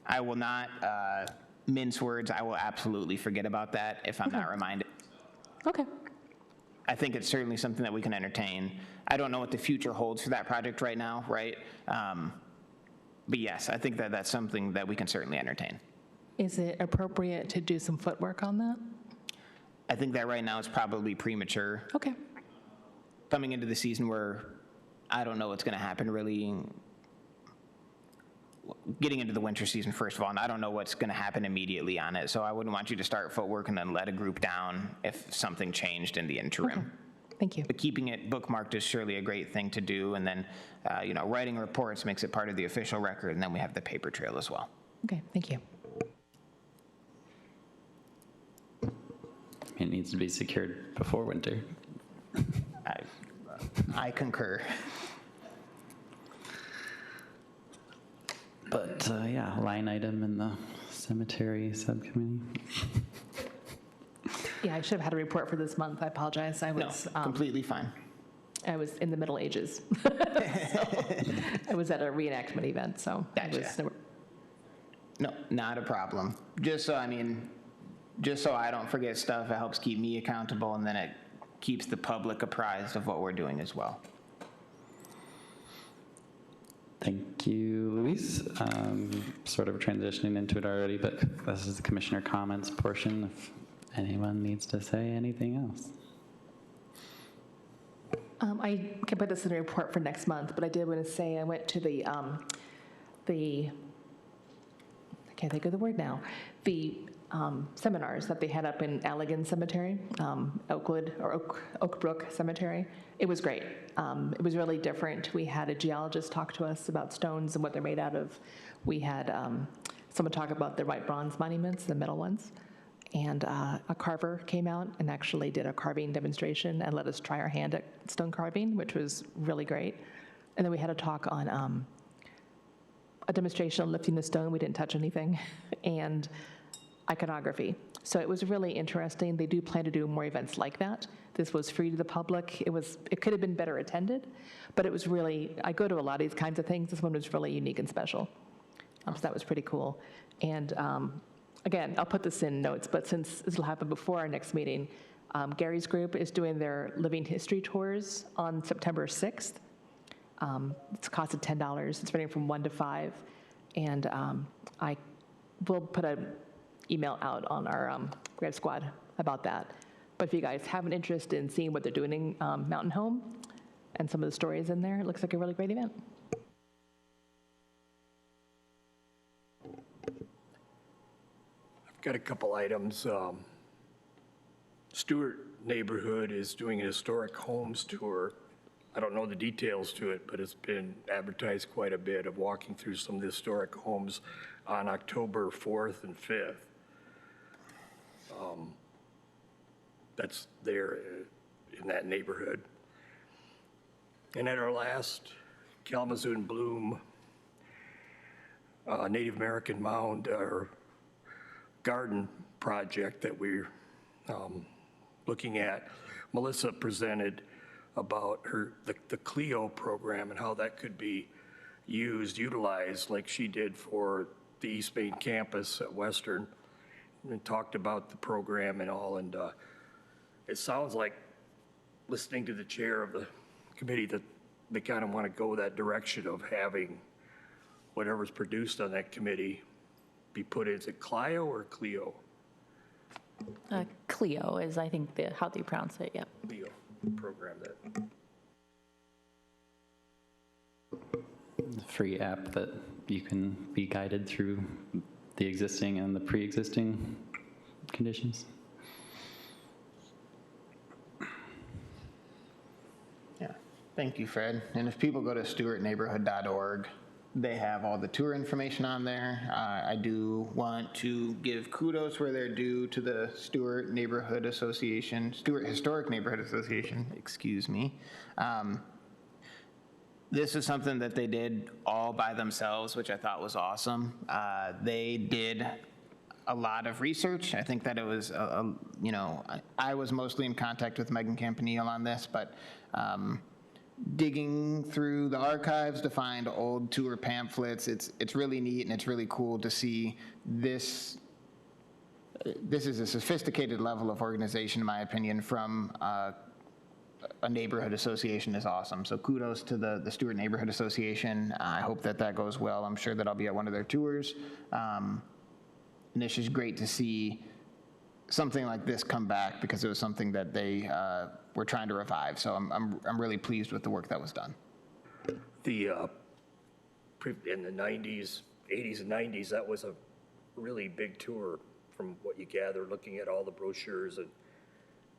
[SPEAKER 4] I will not mince words. I will absolutely forget about that if I'm not reminded.
[SPEAKER 2] Okay.
[SPEAKER 4] I think it's certainly something that we can entertain. I don't know what the future holds for that project right now, right? But yes, I think that that's something that we can certainly entertain.
[SPEAKER 2] Is it appropriate to do some footwork on that?
[SPEAKER 4] I think that right now it's probably premature.
[SPEAKER 2] Okay.
[SPEAKER 4] Coming into the season where I don't know what's going to happen really. Getting into the winter season, first of all, and I don't know what's going to happen immediately on it. So I wouldn't want you to start footwork and then let a group down if something changed in the interim.
[SPEAKER 2] Okay. Thank you.
[SPEAKER 4] But keeping it bookmarked is surely a great thing to do. And then, writing reports makes it part of the official record. And then we have the paper trail as well.
[SPEAKER 2] Okay, thank you.
[SPEAKER 1] It needs to be secured before winter.
[SPEAKER 4] I concur.
[SPEAKER 1] But yeah, line item in the cemetery subcommittee.
[SPEAKER 2] Yeah, I should have had a report for this month. I apologize. I was
[SPEAKER 4] Completely fine.
[SPEAKER 2] I was in the Middle Ages. So, I was at a reenactment event, so
[SPEAKER 4] Gotcha. No, not a problem. Just so I don't forget stuff, it helps keep me accountable, and then it keeps the public apprised of what we're doing as well.
[SPEAKER 1] Thank you, Luis. Sort of transitioning into it already, but this is the commissioner comments portion. If anyone needs to say anything else.
[SPEAKER 2] I can put this in a report for next month, but I did want to say I went to the I can't think of the word now, the seminars that they had up in Allegan Cemetery, Oak Brook Cemetery. It was great. It was really different. We had a geologist talk to us about stones and what they're made out of. We had someone talk about the white bronze monuments, the metal ones. And a carver came out and actually did a carving demonstration and let us try our hand at stone carving, which was really great. And then we had a talk on a demonstration on lifting the stone. We didn't touch anything. And iconography. So it was really interesting. They do plan to do more events like that. This was free to the public. It could have been better attended, but it was really, I go to a lot of these kinds of things. This one was really unique and special. So that was pretty cool. And again, I'll put this in notes, but since this will happen before our next meeting, Gary's group is doing their living history tours on September 6th. It's costed $10. It's running from 1 to 5. And I will put an email out on our Grad Squad about that. But if you guys have an interest in seeing what they're doing in Mountain Home and some of the stories in there, it looks like a really great event.
[SPEAKER 3] I've got a couple items. Stewart neighborhood is doing a historic homes tour. I don't know the details to it, but it's been advertised quite a bit of walking through some of the historic homes on October 4th and 5th. That's there in that neighborhood. And at our last Kalamazoo and Bloom Native American mound or garden project that we're looking at, Melissa presented about the CLEO program and how that could be utilized like she did for the East Main campus at Western, and talked about the program and all. And it sounds like, listening to the chair of the committee, that they kind of want to go that direction of having whatever's produced on that committee be put in. Is it CLIO or CLEO?
[SPEAKER 9] Clio is, I think, how they pronounce it, yep.
[SPEAKER 3] CLEO program that.
[SPEAKER 1] The free app that you can be guided through the existing and the pre-existing conditions.
[SPEAKER 4] Yeah, thank you, Fred. And if people go to stewartneighborhood.org, they have all the tour information on there. I do want to give kudos where they're due to the Stewart Historic Neighborhood Association, excuse me. This is something that they did all by themselves, which I thought was awesome. They did a lot of research. I think that it was, I was mostly in contact with Megan Campanile on this, but digging through the archives to find old tour pamphlets, it's really neat and it's really cool to see this. This is a sophisticated level of organization, in my opinion, from a neighborhood association is awesome. So kudos to the Stewart Neighborhood Association. I hope that goes well. I'm sure that I'll be at one of their tours. And it's just great to see something like this come back because it was something that they were trying to revive. So I'm really pleased with the work that was done.
[SPEAKER 3] In the 90s, 80s and 90s, that was a really big tour from what you gather, looking at all the brochures and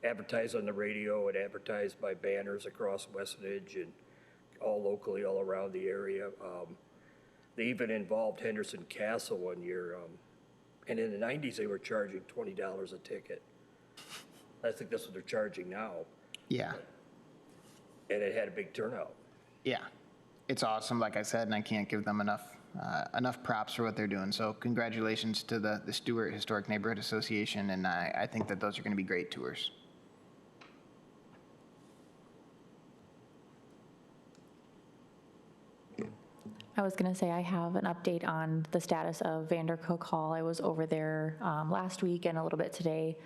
[SPEAKER 3] advertised on the radio and advertised by banners across Westnedge and all locally, all around the area. They even involved Henderson Castle one year. And in the 90s, they were charging $20 a ticket. I think that's what they're charging now.
[SPEAKER 4] Yeah.
[SPEAKER 3] And it had a big turnout.
[SPEAKER 4] Yeah. It's awesome, like I said, and I can't give them enough props for what they're doing. So congratulations to the Stewart Historic Neighborhood Association, and I think that those are going to be great tours.
[SPEAKER 9] I was going to say I have an update on the status of Vandercook Hall. I was over there last week and a little bit today.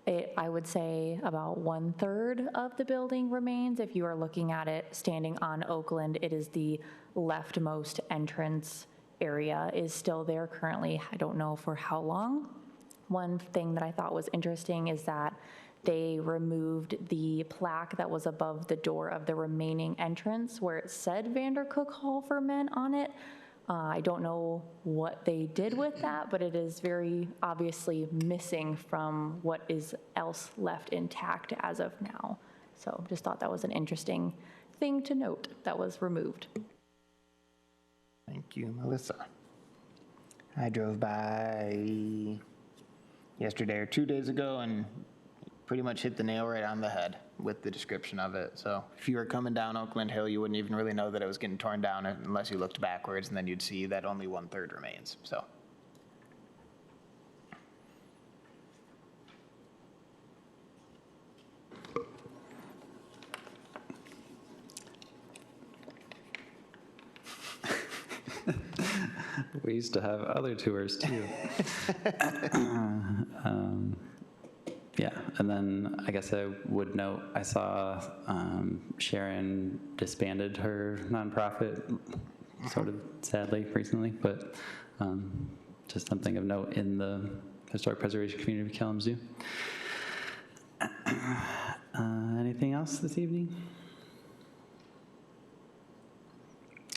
[SPEAKER 9] I would say about 1/3 of the building remains. If you are looking at it standing on Oakland, it is the leftmost entrance area is still there currently. I don't know for how long. One thing that I thought was interesting is that they removed the plaque that was above the door of the remaining entrance where it said Vandercook Hall for Men on it. I don't know what they did with that, but it is very obviously missing from what is else left intact as of now. So just thought that was an interesting thing to note that was removed.
[SPEAKER 4] Thank you, Melissa. I drove by yesterday or 2 days ago and pretty much hit the nail right on the head with the description of it. So if you were coming down Oakland Hill, you wouldn't even really know that it was getting torn down unless you looked backwards, and then you'd see that only 1/3 remains. So.
[SPEAKER 1] We used to have other tours too. Yeah, and then I guess I would note, I saw Sharon disbanded her nonprofit, sort of sadly recently, but just something of note in the historic preservation community of Kalamazoo. Anything else this evening?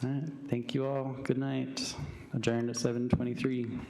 [SPEAKER 1] All right, thank you all. Good night. Adjourned at 7:23.